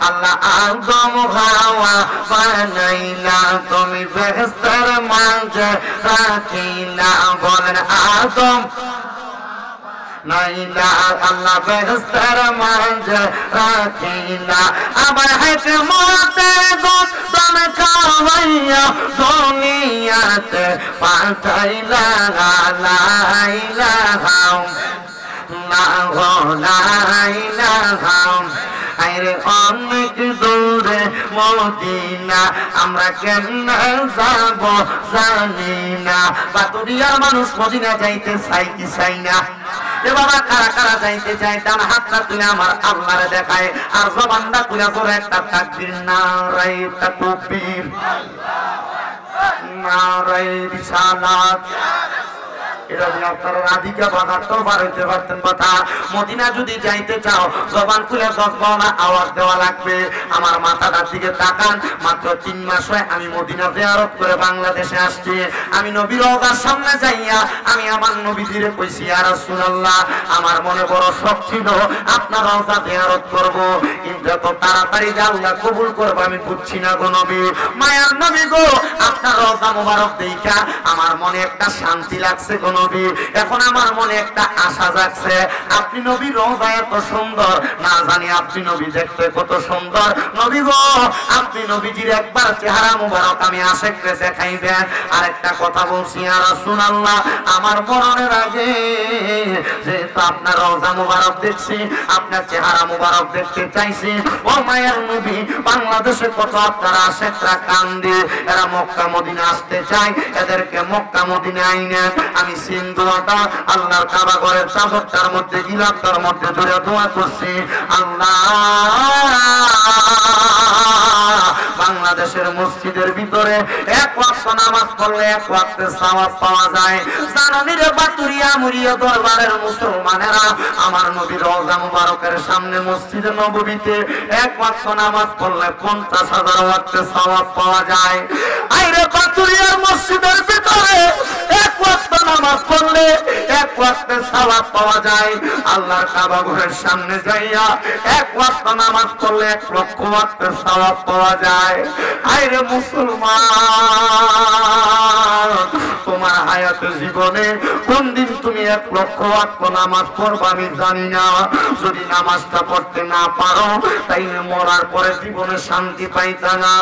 আল্লাহ আদম হাওয়া বানাইলা তুমি বেহেশতের মাঝে রাখিলা। বলেন আদম নাইলা আল্লাহ বেহেশতের মাঝে রাখিলা। আবার হাতে মতে গোতন খাওয়াইয়া দুনিয়াতে পাঠাইলা। লা ইলাহা লা ইলাহা আরে অনেক দূরে মদিনা আমরা কেমনে যাব জানি না। বাতুরিয়ার মানুষ মদিনা যাইতে চাই কি চাই না? এ বাবা কারা কারা যাইতে চায় ডান হাতটা তুলে আমার আল্লাহরে দেখায় আর জবানটা তুলে করে একটা তাকবীর নারায়ে তাকবীর নারায়ে রিসালাত। এটা যদি আপনারা রাধিকা বাজারটাও বার হইতে পারতেন কথা। মদিনা যদি যাইতে চাও জবান খুলে 10 বারো আওয়াজ দেওয়া লাগবে। আমার মাথাটার দিকে তাকান, মাত্র 3 মাস হয় আমি মদিনা জিয়ারত করে বাংলাদেশে আসছি। আমি নবীর রওজার সামনে যাইয়া আমি আমার নবীজিরে কইছি, ইয়া রাসূলুল্লাহ আমার মনে বড় শখ ছিল আপনার রওজা জিয়ারত করব, কিন্তু এত তাড়াতাড়ি যে আল্লাহ কবুল করবে আমি বুঝছি না গো নবী। মায়ার নবী গো, আপনার রওজা মুবারক দেখা আমার মনে একটা শান্তি লাগছে গো নবী। এখন আমার মনে একটা আশা জাগছে, আপনি নবী রওজা এত সুন্দর, না জানি আপনি নবী দেখতে কত সুন্দর। নবী গো, আপনি নবীজির একবার চেহারা মুবারক আমি আশিককে দেখাইবেন। আরেকটা কথা বলছি ইয়া রাসূলুল্লাহ, আমার মরণের আগে যেহেতু আপনার রওজা মুবারক দেখছি, আপনার চেহারা মুবারক দেখতে চাইছি। ও মায়ের নবী, বাংলাদেশে কত আপনারা আশিকরা কান্দে, এরা মক্কা মদিনা আসতে চায়, এদেরকে মক্কা মদিনা আইনেন। আমি সিন্ধুয়াটা আল্লাহর কাবা ঘরের চাদরটার মধ্যে গিলাফটার মধ্যে ধরে দোয়া করছি, আল্লাহ বাংলাদেশের মসজিদের ভিতরে এক ওয়াক্ত নামাজ পড়লে এক ওয়াক্তের সওয়াব পাওয়া যায়। জানানির বাতুরিয়া মুরিয়া দরবারের মুসলমানেরা আমার নবীর রওজা মুবারকের সামনে মসজিদে নববীতে এক ওয়াক্ত নামাজ পড়লে 50,000 ওয়াক্তের সওয়াব পাওয়া যায়। আইরে বাতুরিয়ার মসজিদের ভিতরে এক ওয়াক্ত নামাজ পড়লে এক ওয়াক্তের সওয়াব পাওয়া যায়। আল্লাহর কাবা ঘরের সামনে যাইয়া এক ওয়াক্ত নামাজ পড়লে 1 লক্ষ ওয়াক্তের সওয়াব পাওয়া যায়। আইরে মুসলমান, তোমার হায়াতের জীবনে কোন দিন তুমি 1 লক্ষ ওয়াক্ত নামাজ পড়বা আমি জানি না। যদি নামাজটা পড়তে না পারো তাইলে মরার পরে জীবনে শান্তি পাইতা না।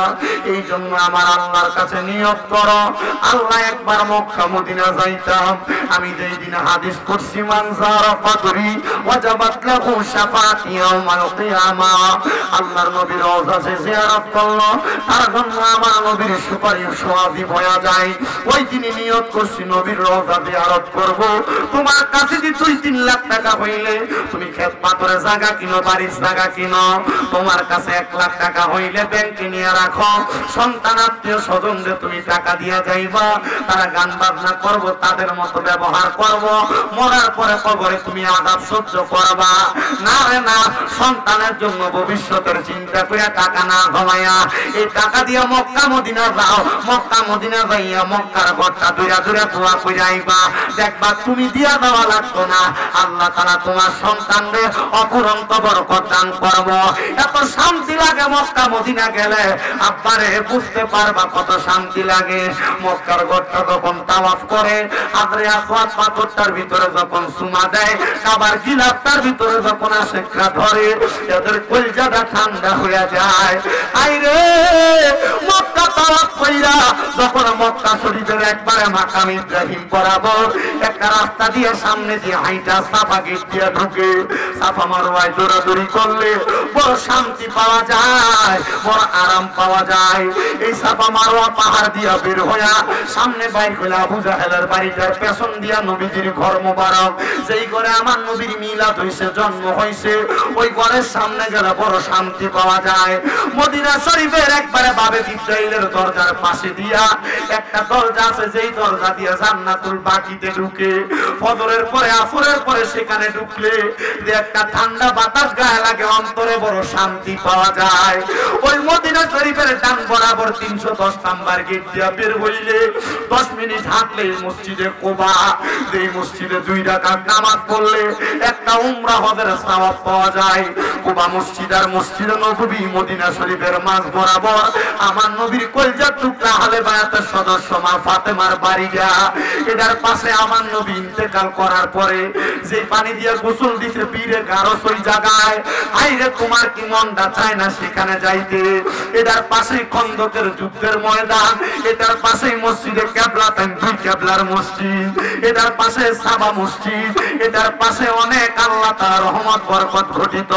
এই জন্য আমার আল্লাহর কাছে নিয়ত করো, আল্লাহ একবার মক্কা মদিনা যাইতাম। আমি যেই দিন হাদিস পড়ছি, মান যারা পাদরি ওয়াজাবাত লাহু শাফাআতি ইয়াউমাল কিয়ামা, আল্লাহর নবীর রওজা জিয়ারত করলো তার জন্য আমার নবীর সুপারিশ ওয়াজিব হয়ে যায়। ওই দিনই নিয়ত করছি নবীর রওজা জিয়ারত করব। তোমার কাছে যদি 2-3 লাখ টাকা হইলে তুমি ক্ষেত পাথরে জায়গা কিনো, বাড়ির জায়গা কিনো। তোমার কাছে 1 লাখ টাকা হইলে ব্যাংকে নিয়ে রাখো। সন্তান আত্মীয় স্বজনদের তুমি টাকা দিয়ে যাইবা, তারা গান বাজনা করবো, তাদের মতো ব্যবহার করব। মরার পরে কবরে তুমি আযাব সহ্য করবা না রে না। সন্তানের জন্য ভবিষ্যতের চিন্তা করে টাকা না জমাইয়া এই টাকা দিয়ে মক্কা মদিনা যাও। মক্কা মদিনা যাইয়া মক্কার ঘরটা দূরে দূরে দোয়া করে আইবা, দেখবা তুমি দিয়া দেওয়া লাগতো না, আল্লাহ তাআলা তোমার সন্তানদের অপুরন্ত বরকত দান করব। এত শান্তি লাগে মক্কা মদিনা গেলে, আব্বারে বুঝতে পারবা কত শান্তি লাগে। মক্কার ঘরটা যখন তাওয়াফ করে, হাজরে আসওয়াদ পাথরটার ভিতরে যখন সুমা দেয়, কাবার গিলাফটার ভিতরে যখন আশিকরা ধরে, এদের কলিজাটা ঠান্ডা হয়ে যায়। আইরে মক্কা তাওয়াফ কইরা যখন মক্কা শরীফের একবারে মাকাম ইব্রাহিম বরাবর একটা রাস্তা দিয়ে সামনে দিয়ে হাইটা সাফা গেট দিয়ে ঢুকে, সাফা মারওয়ায় দৌড়াদৌড়ি করলে বড় শান্তি পাওয়া যায়, বড় আরাম পাওয়া যায়। এই সাফা মারওয়া পাহাড় দিয়া বের হইয়া সামনে বাইর হইলা আবু জাহেলের বাড়িটার পেছন দিয়া নবীজির ঘর মোবারক, যেই ঘরে আমার নবীর মিলাদ হইছে, জন্ম হইছে, ওই ঘরের সামনে গেলে বড় শান্তি পাওয়া যায়। মদিনা শরীফের একবারে বাবে ইসরাইলের দরজার পাশে দিয়া একটা দরজা আছে, যেই দরজা দিয়ে জান্নাতুল বাকিতে ঢুকে ফজরের পরে আসরের পরে সেখানে ঢুকলে যে একটা ঠান্ডা বাতাস গায়ে লাগে, অন্তরে বড় শান্তি পাওয়া যায়। ওই মদিনা শরীফের ডান বরাবর 310 নাম্বার গেট দিয়া বের হইলে 10 মিনিট হাঁটলে মসজিদে কুবা, যেই মসজিদে 2 রাকাত নামাজ পড়লে একটা উমরা হজের সওয়াব পাওয়া যায়। কুবা মসজিদ আর মসজিদে নববী মদিনা শরীফের মাঝ বরাবর আমার নবীর কলিজার টুকরা হালে বায়াতের সদস্য মা ফাতেমার বাড়িটা, এটার পাশে আমার নবী ইন্তেকাল করার পরে যে পানি দিয়ে গোসল দিতে পীরে গারস ওই জায়গায়, আইরে তোমার কি মনটা চায় না সেখানে যাইতে? এটার পাশেই খন্দকের যুদ্ধের ময়দান, এটার পাশেই মসজিদে কিবলাতাইন, 2 কিবলার মসজিদ, এটার পাশে সাবা মসজিদ, এটার পাশে অনেক আল্লাহ তাআলার রহমত বরকত ঘটিত।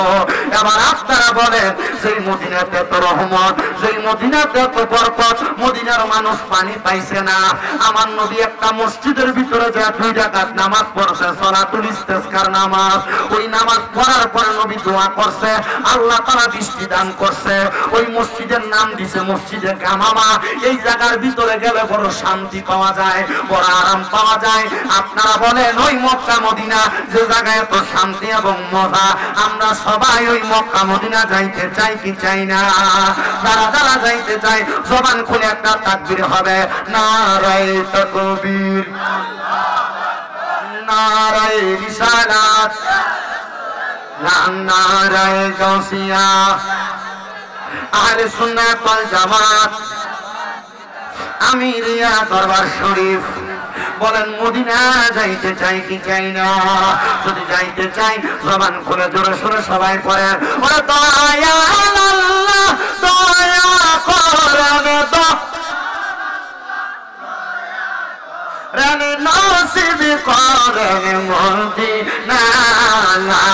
এবার আপনারা বলেন, যেই মদিনাতে এত রহমত, যেই মদিনাতে এত বরকত, মদিনার মানুষ পানি পাইছে না, আমার নবী একটা মসজিদের ভিতরে যে 2 রাকাত নামাজ পড়ছে, সালাতুল ইস্তিসকার নামাজ, ওই নামাজ পড়ার পরে নবী দোয়া করছে, আল্লাহ তাআলা বৃষ্টি দান করছে। ওই মসজিদের নাম দিছে মসজিদে গামামা। এই জায়গার ভিতরে গেলে বড় শান্তি পাওয়া যায়, বড় আরাম পাওয়া যায়। আপনারা বলেন, ওই মক্কা মদিনা যে জায়গায় এত শান্তি এবং মজা, আমরা সবাই ওই মক্কা মদিনা যাইতে চাই কি চাই না? যারা যারা যাইতে চাই জবান খুলে একটা তাকবীর হবে, নারায়ে তাকবীর, নারায়ে রিসালাত, নারায়ে গাউসিয়া, আহলে সুন্নাত ওয়াল জামাত, আমিরিয়া দরবার শরীফ। বলেন মদিনা যাইতে চাই কি চাই না? যদি যাইতে চাই জবান খুলে জোরে সোরে সবাই পড়ে ওরে দয়াল আল্লাহ দয়া করেন তো রানে নসিব করেন মদিনা লা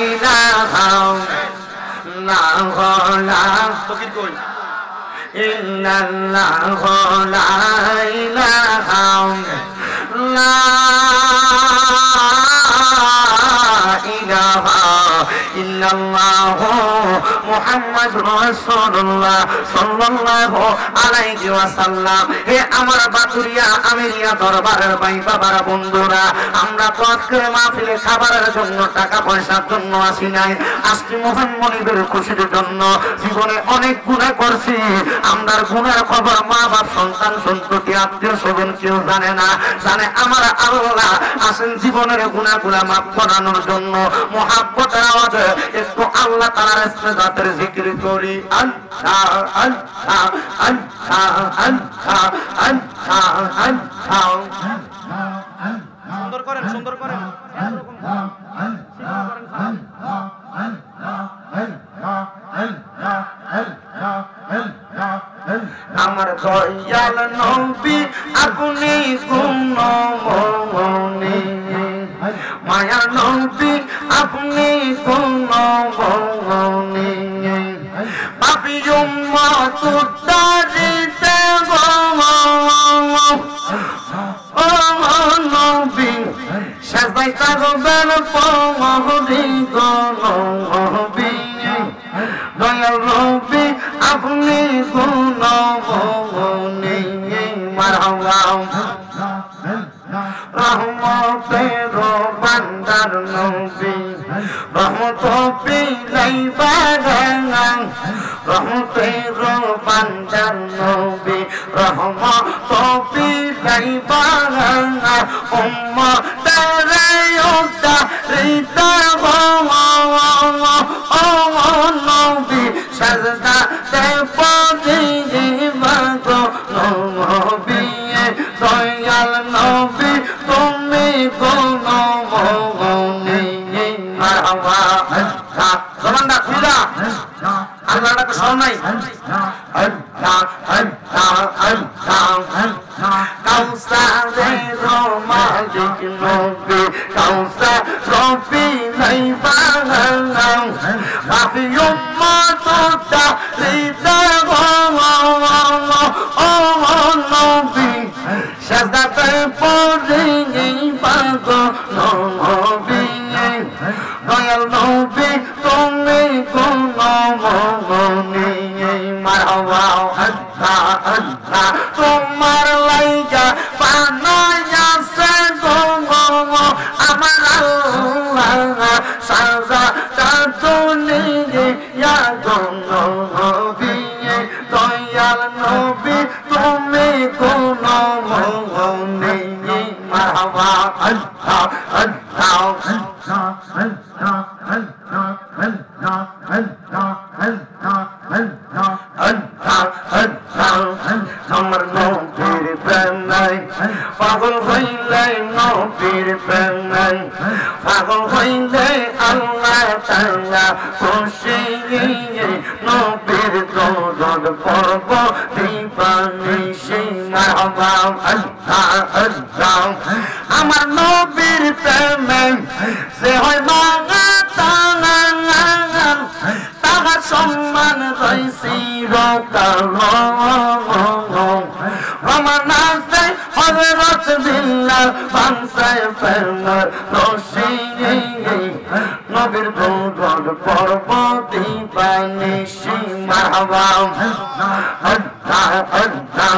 ইলাহা ইল্লাল্লাহ ফকির কই ইল্লাল্লাহ লা ইলাহা ইল্লাল্লাহ মুহাম্মাদুর রাসূলুল্লাহ সাল্লাল্লাহু আলাইহি ওয়াসাল্লাম। হে আমার বাতুরিয়া আমিরিয়া দরবারের ভাই বাবারা বন্ধুরা, আমরা তো আজকের মাহফিলে খাবারের জন্য টাকা পয়সার জন্য আসি নাই, আজকে মোহন মনিবের খুশির জন্য। জীবনে অনেক গুনাহ করছি, আমরার গুনার খবর মা বাপ সন্তান সন্ততি আত্মীয় স্বজন কেউ জানে না। জানে আমার আল্লাহ আসেন জীবনের গুনাহগুলা মাফ করানোর জন্য। মুহাব্বতের আওয়াজে একটু আল্লাহ তাআলার ইসতিগফারের জিকির করি। আল্লাহ আল্লাহ আল্লাহ আল্লাহ আল্লাহ। সুন্দর করেন সুন্দর করেন। আমার দয়াল নবী আপনি গুণমণি, মায়া নবী আপনি গুণমণি, পাপী উম্মত উদ্ধারিতে ও নবী সাজদায় থাকবেন পৌঁহরি গো নবী, দয়াল নবী আপনি গুণমণি। মারহাবা রহমতের বান্দার নবী, রহমত পিলাই বাগান, রহমতের বান্দার নবী, রহমত পিলাই বাগান, উম্মতের উদ্ধারিতা ও নবী সাজদাতে পড়িবা গো নবী, দয়াল নবী তুমি গুণমণি। মারহাবা জবানটা খুলা আল্লাহটাকে স্মরণ নাই। আল্লাহ আল্লাহ আল্লাহ কাউসারের মালিক নবী, কাউসার রবি নাই বাগান, পাপী উম্মত উদ্ধারিতে ও নবী সাজদাতে পড়িবা গো নবী, দয়াল নবী তুমি গুণমণি। মারহাবা আল্লাহ আল্লাহ তোমার লাইগা বানাইয়াছে গো আমার আল্লাহ সাজদা দুনিয়া গো নবী, দয়াল নবী তুমি গুণমণি। মারহাবা আল্লাহ আল্লাহ আমার নবীর প্রেম নাই, পাগল হইলে নবীর প্রেম নাই, পাগল হইলে আল্লাহ তাআলা খুশি, নবীর দরদ পড়ব দিবানিশি। মারহাবা আল্লাহ আল্লাহ আমার নবীর প্রেমে সে হয় মাঙা তাহার সম্মান রইছি রকাল রমানাতে হযরত বিল্লাল বানসায় প্রেমের রশি, নবীর দরদ পড়ব দিবানিশি। মারহাবা আল্লাহ আল্লাহ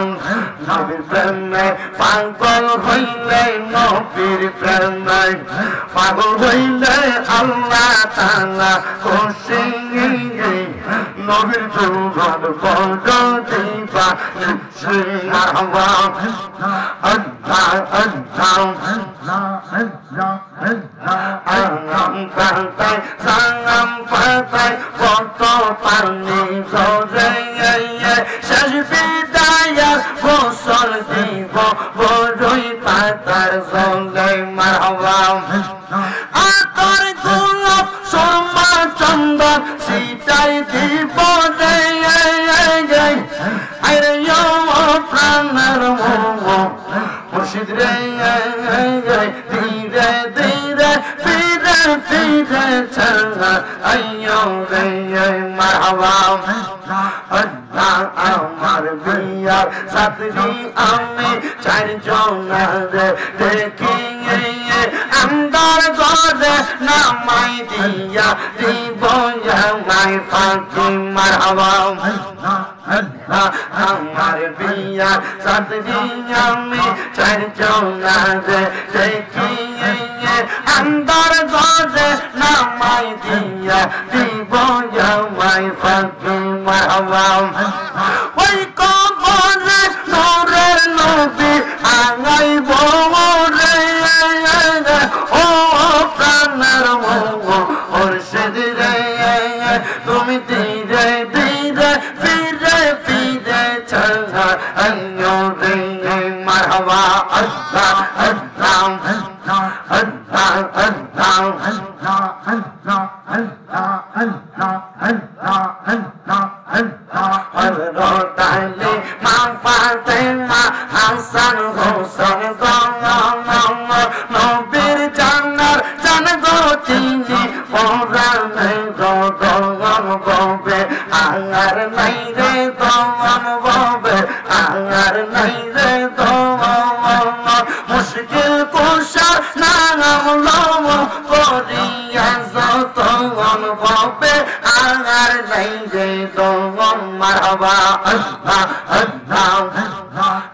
নবীর প্রেমে পাগল হইলে নবীর প্রেমে পাগল হইলে আল্লাহ তাআলা খুশি, নবীর দরদ পড়ব দিবানিশি। মারহাবা আল্লাহ আল্লাহ আঙ্গাম পাতায় সাঙ্গাম পাতায় কত পানি ঝরে শেষ বিদায় গোসল দিব বড়ই পাতার জলে মারহাবা আতর গোলাপ সুরমা চন্দন সিটাই দিব রে আরে ও প্রাণের মুর্শিদ রে ধীরে ধীরে ধীরে ধীরে চল আইয়ো রে মারহাবা আল্লাহ আমার বিয়ার সাথী আমি চারজন দেখি আন্দার ঘরে নামাই দিয়া দিব জামাই ফাঁকি মারহাবা আমার বিয়ার সাথী আমি চারজন দেখি আন্দার ঘরে নামাই দিয়া দিব জামাই ফাঁকি মারহাবা ওই কবরে নূরের নবী আগাইব রে ও প্রাণের মুর্শিদ রে তুমি ধীরে ধীরে ফিরে ফিরে চল আইয়ো রে মারহাবা আল্লাহ আল্লাহ আল্লাহ আল্লাহ রতালে মা ফাতেমা হাসান হোসেন নবীর জানার জান গো তিনি পরাণে দমন ববে আঙ্গার নাই রে দমন ববে আঙ্গার নাই রে দমন মুশকিল কুশা নাম লম করিয়া যতন ববে আঙ্গার নাই রে দমন মারহাবা আল্লাহ আল্লাহ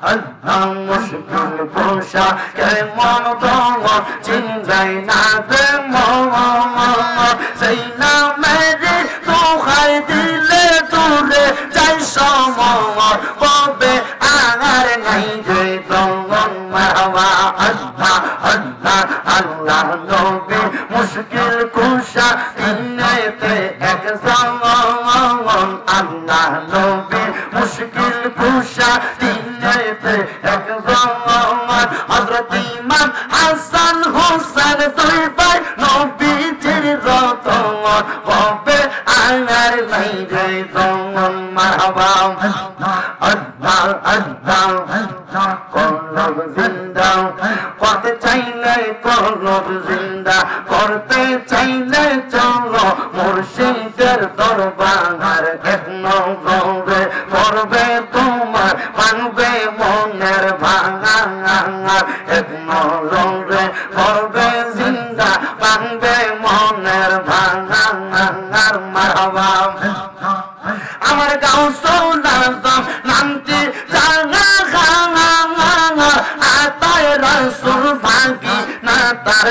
আল্লাহ মুশকিল কুশা কেমন দমন চিন্তাই না দে সেই নামের দোহাই দিলে দূরে যাই সময় ববে আগার নাই যে দমন মারহাবা আল্লাহ আল্লাহ আল্লাহ নবী মুশকিল কুশা দিনেতে এক জমন আল্লাহ নবী মুশকিল কুশা দিনেতে এক জমন হযরত ইমাম হাসান হোসেন দুই ভাই নবীজির রতন ববে আনার নাই রে দমন মারহাবা আল্লাহ আল্লাহ কলব জিন্দা করতে চাইলে কলব জিন্দা করতে চাইলে চলো মুর্শিদের দরবার এক নজরে করবে তোমার মানবে মনের ভাঙা এক নজরে করবে জিন্দা মানবে মনের ভাঙা মারহাবা আমার গাউসুল আজম নামটি জানা আতায় রাসূল ভাগি না তার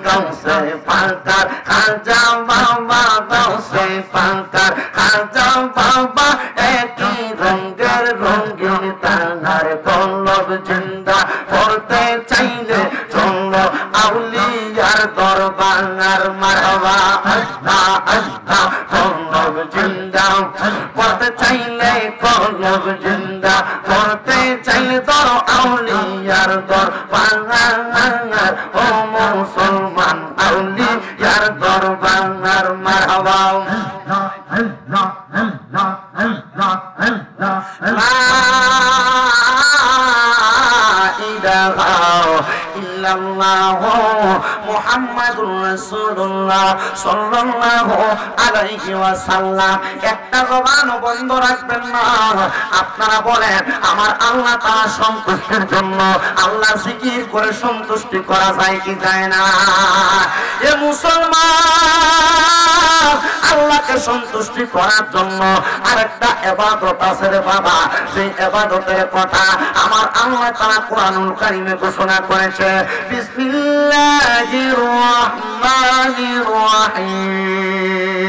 গাউসে পাকার খাজা বাবা গাউসে পাকার খাজা বাবা একই রঙের রঙিন তানার কলব জিন্দা করতে চাইলে চলো আউলিয়ার দরবার মারহাবা আল্লাহ আল্লাহ কলব জিন্দা করতে চাইলে কলব জিন্দা করতে চাইলে তো আউলিয়ার দরবার ও মুসলমান আউলিয়ার দরবার মারহাবা লা ইলাহা ইল্লাল্লাহ মুহাম্মাদুর রাসূলুল্লাহ সাল্লাল্লাহু আলাইহি ওয়াসাল্লাম একটা জবান বন্ধ রাখবেন না আপনারা বলেন আমার আল্লাহ তাআলা সন্তুষ্টির জন্য আল্লাহ জিকির করে সন্তুষ্টি করা যায় কি যায় না এ মুসলমান আল্লাহকে সন্তুষ্টি করার জন্য আরেকটা ইবাদত আছে রে বাবা সেই ইবাদতের কথা আমার আল্লাহ তাআলা কোরআনুল কারীমে ঘোষণা করেছে বিসমিল্লাহির রহমানির রহিম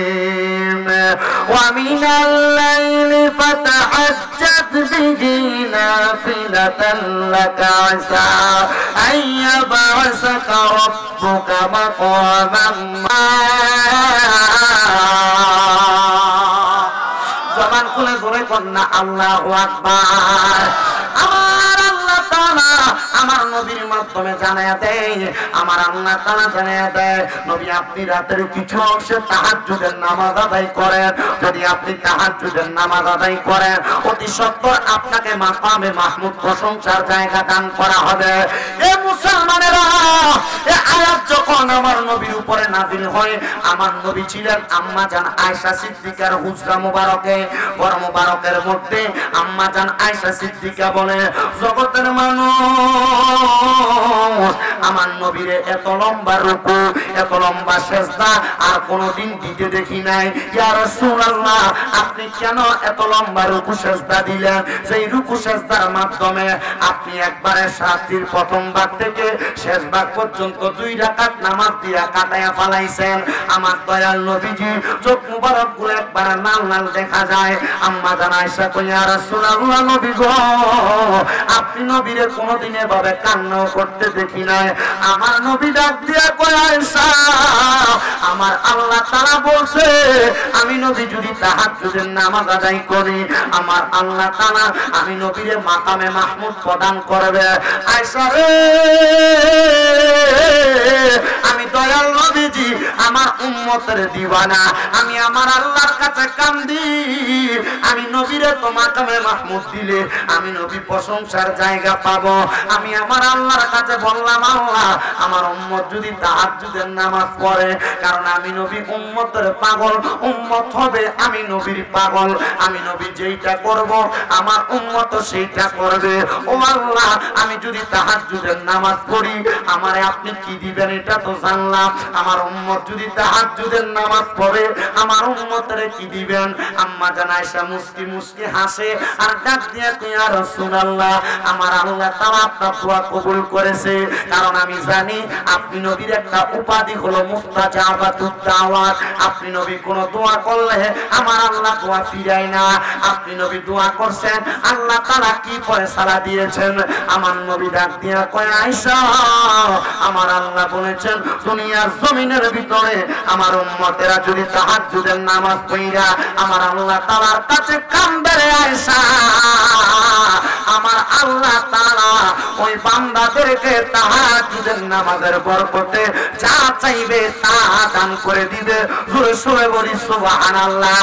ওয়া মিনাল লাইলি ফাতাহাজ্জাত বিহি নাফিলাতান লাকা আসা আইয়াবাসাকা রাব্বুকা মাকামান জবান তুলে ধরে কন্যা আল্লাহু আকবার। আমার আল্লাহ তাআলা আমার নবীর মাধ্যমে জানায়া দেয়, আমার আল্লাহ তাআলা জানায়া দেয়, নবী আপনি রাতের কিছু অংশে তাহাজ্জুদের নামাজ আদায় করেন। যদি আপনি তাহাজ্জুদের নামাজ আদায় করেন, অতি সত্বর আপনাকে মাকামে মাহমুদ প্রশংসার জায়গা দান করা হবে। এ মুসলমানেরা, এ আয়াত যখন আমার নবীর উপরে নাযিল হয়, আমার নবী ছিলেন আম্মা জান আয়েশা সিদ্দিকার হুজরা মুবারকে। ঘর মুবারকের মধ্যে আম্মা জান আয়েশা সিদ্দিকা বলে, জগতের মানুষ আমার নবীরে এত লম্বা রুকু, এত লম্বা সেজদা আর কোনদিন দিতে দেখি নাই। ইয়া রাসূলুল্লাহ, আপনি কেন এত লম্বা রুকু সেজদা দিলেন? সেই রুকু সেজদার মাধ্যমে আপনি একবারে রাত্রির প্রথম ভাগ থেকে শেষ ভাগ পর্যন্ত 2 রাকাত নামাজ দিয়া কাটায়া ফালাইছেন। আমার দয়াল নবীজি চোখ মুবারক গুলো একবার লাল লাল দেখা যায়। আম্মা জান আয়েশা কই, ইয়া রাসূলুল্লাহ, নবী গো, আপনি নবীরে কোনদিন এভাবে কান্নাও করতে দেখি নাই। আমার নবী ডাক দিয়া কই, আয়েশা, আমার আল্লাহ তাআলা বলছে আমি নবী যদি তাহাজ্জুদের নামাজ আদায় করি, আমার আল্লাহ তাআলা আমি নবীরে মাকামে মাহমুদ প্রদান করবে। আয়েশা রে, আমি দয়াল নবীজি আমার উম্মতের দিওয়ানা, আমি আমার আল্লাহর কাছে কান্দি। আমি নবীরে তো মাকামে মাহমুদ দিলে আমি নবী প্রশংসার জায়গা পাবো। আমি আমার আল্লাহর কাছে বললাম, আল্লাহ আমার উম্মত যদি তাহাজ্জুদের নামাজ পড়ে, কারণ আমি নবী উম্মতের পাগল, উম্মত হবে আমি নবীর পাগল। আমি নবী যেইটা করব আমার উম্মত সেইটা করবে। ও আল্লাহ, আমি যদি তাহাজ্জুদের নামাজ পড়ি আমারে আপনি কি দিবেন এটা তো জানলাম। আমার উম্মত যদি তাহাজ্জুদের নামাজ পড়ে আমার উম্মতের কি দিবেন? আম্মা জান আয়েশা মুস্কি মুস্কি হাসে আর ডাক দিয়ে কই, ইয়া রাসূলুল্লাহ, আমার আল্লাহ তাআলা আপনার দোয়া কবুল করেছে, কারণ আমি জানি আপনি নবীর একটা উপাধি হলো মুস্তাজাবাতুদ দাওয়াত। আপনি নবী কোন দোয়া করলে আমার আল্লাহ দোয়া ফিরায় না। আপনি নবী দোয়া করছেন, আল্লাহ তাআলা কি ফয়সালা দিয়েছেন? আমার নবী ডাক দিয়া কয়, আয়েশা, আমার আল্লাহ বলেছেন দুনিয়ার জমিনের ভিতরে আমার উম্মতেরা যদি তাহাজ্জুদের নামাজ পড়া আমার আল্লাহ তাআলার কাছে কান্দে রে আয়েশা, আমার আল্লাহ তাআলা ওই বান্দাদেরকে তাহাজ্জুদের নামাজের বরকতে যা চাইবে তা দান করে দিবে। জোরে জোরে বলি সুবহানাল্লাহ।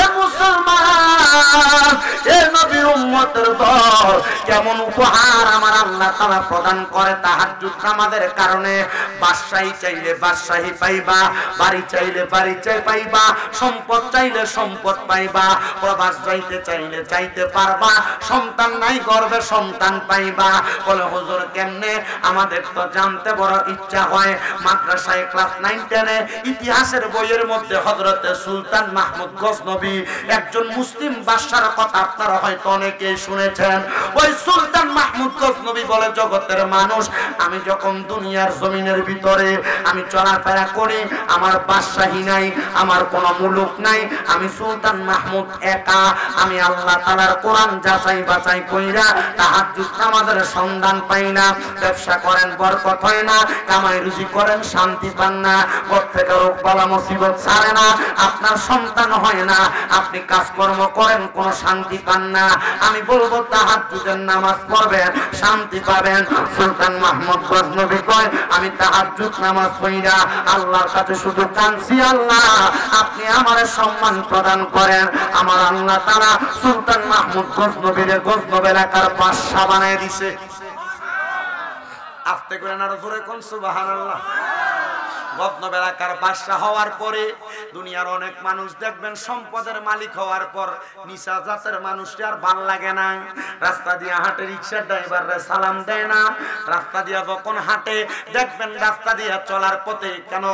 এ মুসলমান, এ নবীর উম্মতের দল কেমন উপহার আমার আল্লাহ তাআলা প্রদান করে তাহাজ্জুদ নামাজের কারণে। বাদশাহী চাইলে বাদশাহী পাইবা, বাড়ি চাইলে বাড়ি পাইবা, সম্পদ চাইলে সম্পদ পাইবা, প্রবাস যাইতে চাইলে যাইতে পারবা, সন্তান নাই গর্ভে সন্তান পাইবা। বলে হুজুর কেমনে? আমাদের তো জানতে বড় ইচ্ছা হয়। মাদ্রাসায় ক্লাস 9-10 ইতিহাসের বইয়ের মধ্যে হযরতে সুলতান মাহমুদ গজনবী একজন মুসলিম বাদশার কথা আপনারা হয়তো অনেকেই শুনেছেন। ওই সুলতান মাহমুদ গজনবী বলে, জগতের মানুষ, আমি যখন দুনিয়ার জমিনের ভিতরে আমি চলাফেরা করি, আমার বাদশাহী নাই, আমার কোনো মুলুক নাই, আমি সুলতান মাহমুদ একা। আমি আল্লাহ তাআলার কোরআন যাচাই বাছাই কইরা তাহাজ্জুদ নামাজের সন্ধান পাই না। ব্যবসা করেন বরকত হয় না, কামাই রুজি করেন শান্তি পান না, ঘর থেকে রোগ বালা মুসিবত ছাড়ে না, আপনার সন্তান হয় না, আপনি কাজকর্ম করেন কোনো শান্তি পান না। আমি বলবো তাহাজ্জুদের নামাজ পড়বেন, শান্তি পাবেন। সুলতান মাহমুদ গজনবী কয়, আমি তাহাজ্জুদ নামাজ পড়িনা আল্লাহর কাছে শুধু কাঁদছি, আল্লাহ আপনি আমারে সম্মান প্রদান করেন। আমার আল্লাহ তাআলা সুলতান মাহমুদ গজনবীরে গজনব এলাকার বাদশা বানায় দিছে। আস্তে করে না জোরে কোন সুবহানাল্লাহ। গজনব এলাকার বাদশা হওয়ার পরে দুনিয়ার অনেক মানুষ দেখবেন সম্পদের মালিক হওয়ার পর নিচা জাতের মানুষটা আর ভাল লাগে না। রাস্তা দিয়ে হাঁটে রিক্সার ড্রাইভাররা সালাম দেয় না। রাস্তা দিয়ে যখন হাঁটে দেখবেন রাস্তা দিয়ে চলার পথে কেন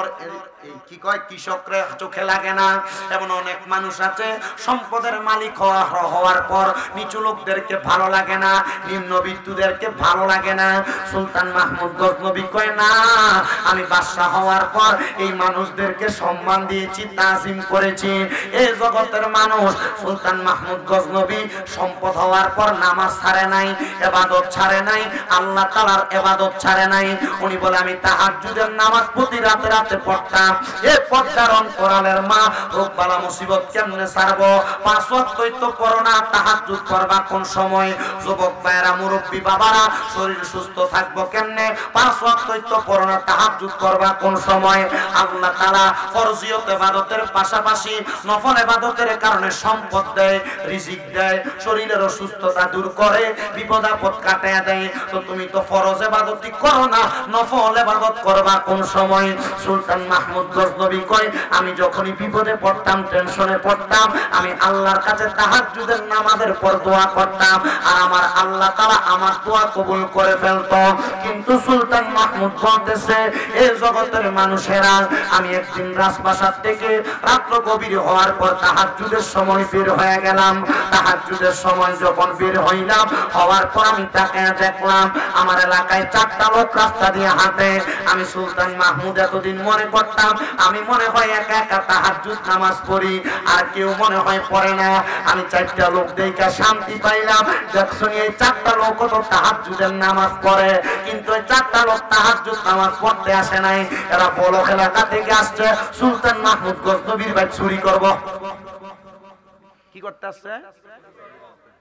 কি কয় কৃষকরা চোখে লাগে না। এমন অনেক মানুষ আছে সম্পদের মালিক হওয়ার পর নিচু লোকদেরকে ভালো লাগে না, নিম্নবিত্তদেরকে ভালো লাগে না। সুলতান মাহমুদ গজনবী কয়, না, আমি বাদশা হওয়ার পর এই মানুষদেরকে সম্মান দিয়েছি, তাজিম করেছি। এই জগতের মানুষ সুলতান মাহমুদ গজনবী সম্পদ হওয়ার পর নামাজ ছাড়ে নাই, ইবাদত ছাড়ে নাই, আল্লাহ তাআলার ইবাদত ছাড়ে নাই। উনি বলে আমি তাহাজ্জুদের নামাজ প্রতি রাতে রাতে পড়তাম। এই পর্দার অন্তরালের মা রোগ বালা মুসিবত কেমনে ছাড়বো? 5 ওয়াক্তই তো পড়ো না, তাহাজ্জুদ করবা কোন সময়? যুবক ভাইরা, মুরব্বী বাবারা, শরীর সুস্থ থাকবো কেমনে? 5 ওয়াক্তই তো পড়ো না, তাহাজ্জুদ করবা কোন সময়? আল্লাহ তাআলা ফরজিয়ত ইবাদতের পাশাপাশি নফল ইবাদতের কারণে সম্পদ দেয়, রিজিক দেয়, শরীরের অসুস্থতা দূর করে, বিপদ আপদ কাটায় দেয়। তো তুমি তো ফরজ ইবাদতই করো না, নফল ইবাদত করবা কোন সময়? সুলতান মাহমুদ গজনবী কয় আমি যখনই বিপদে পড়তাম, টেনশনে পড়তাম, আমি আল্লাহর কাছে তাহাজ্জুদের নামাজের পর দোয়া করতাম, আর আমার আল্লাহ তাআলা আমার দোয়া কবুল করে ফেলতো। কিন্তু সুলতান মাহমুদ বলতেছে এই জগতের মানুষেরা, আমি একদিন রাজপ্রাসাদ থেকে রাত্র গভীর হওয়ার পর তাহাজ্জুদের সময় বের হয়ে গেলাম। তাহাজ্জুদের সময় যখন বের হইলাম, হওয়ার পর আমি তাকায় দেখলাম আমার এলাকায় 4টা লোক রাস্তা দিয়ে হাঁটে। আমি সুলতান মাহমুদ এতদিন মনে করতাম আমি মনে হয় একা একা তাহাজ্জুদ নামাজ পড়ি, আর কেউ মনে হয় পড়ে না। আমি 4টা লোক দেখে শান্তি পাইলাম। দেখছনি এই 4টা লোক তো তাহাজ্জুদের নামাজ পড়ে, কিন্তু এই 4টা লোক তাহাজ্জুদ নামাজ পড়তে আসে নাই। এরা বলক এলাকা থেকে আসছে সুলতান মাহমুদ গজনবীর ভাই চুরি করব। কি করতে আসছে?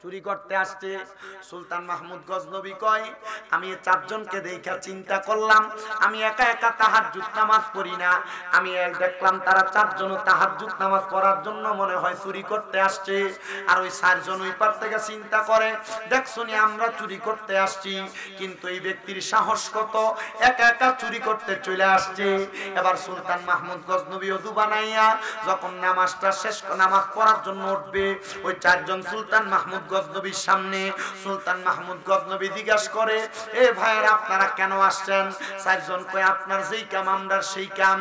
চুরি করতে আসছে। সুলতান মাহমুদ গজনবী কয় আমি এই 4 জনকে দেখা চিন্তা করলাম আমি একা একা তাহাজ্জুদ নামাজ পড়ি না। আমি দেখলাম তারা 4 জন তাহাজ্জুদ নামাজ পড়ার জন্য মনে হয় চুরি করতে আসছে। আর ওই 4 জন ওই পার থেকে চিন্তা করে দেখছনি আমরা চুরি করতে আসছি, কিন্তু এই ব্যক্তির সাহস কত, একা একা চুরি করতে চলে আসছে। এবার সুলতান মাহমুদ গজনবী ওযু বানাইয়া যখন নামাজটা শেষ, নামাজ পড়ার জন্য উঠবে, ওই 4 জন সুলতান মাহমুদ গজনবীর সামনে সুলতান মাহমুদ গজনবী জিজ্ঞাসা করে এ ভাইয়েরা আপনারা কেন আসছেন? 4 জন কয় আপনার যেই কাম আমরা সেই কাম।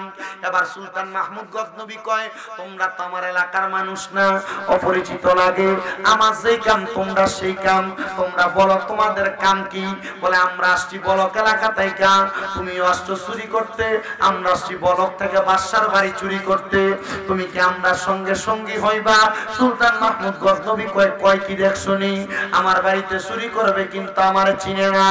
এবার সুলতান মাহমুদ গজনবী কয় তোমরা তো আমার এলাকার মানুষ না, অপরিচিত লাগে, আমার যেই কাম তোমরা সেই কাম, তোমরা বলো তোমাদের কাম কি? বলে আমরা আসছি বলক এলাকা থেকে, তুমিও আসছো চুরি করতে, আমরা আসছি বলক থেকে বাদশার বাড়ি চুরি করতে, তুমি কি আমরা সঙ্গে সঙ্গী হইবা? সুলতান মাহমুদ গজনবী কয় কি দেখছনি আমার বাড়িতে চুরি করবে কিন্তু আমার চিনে না।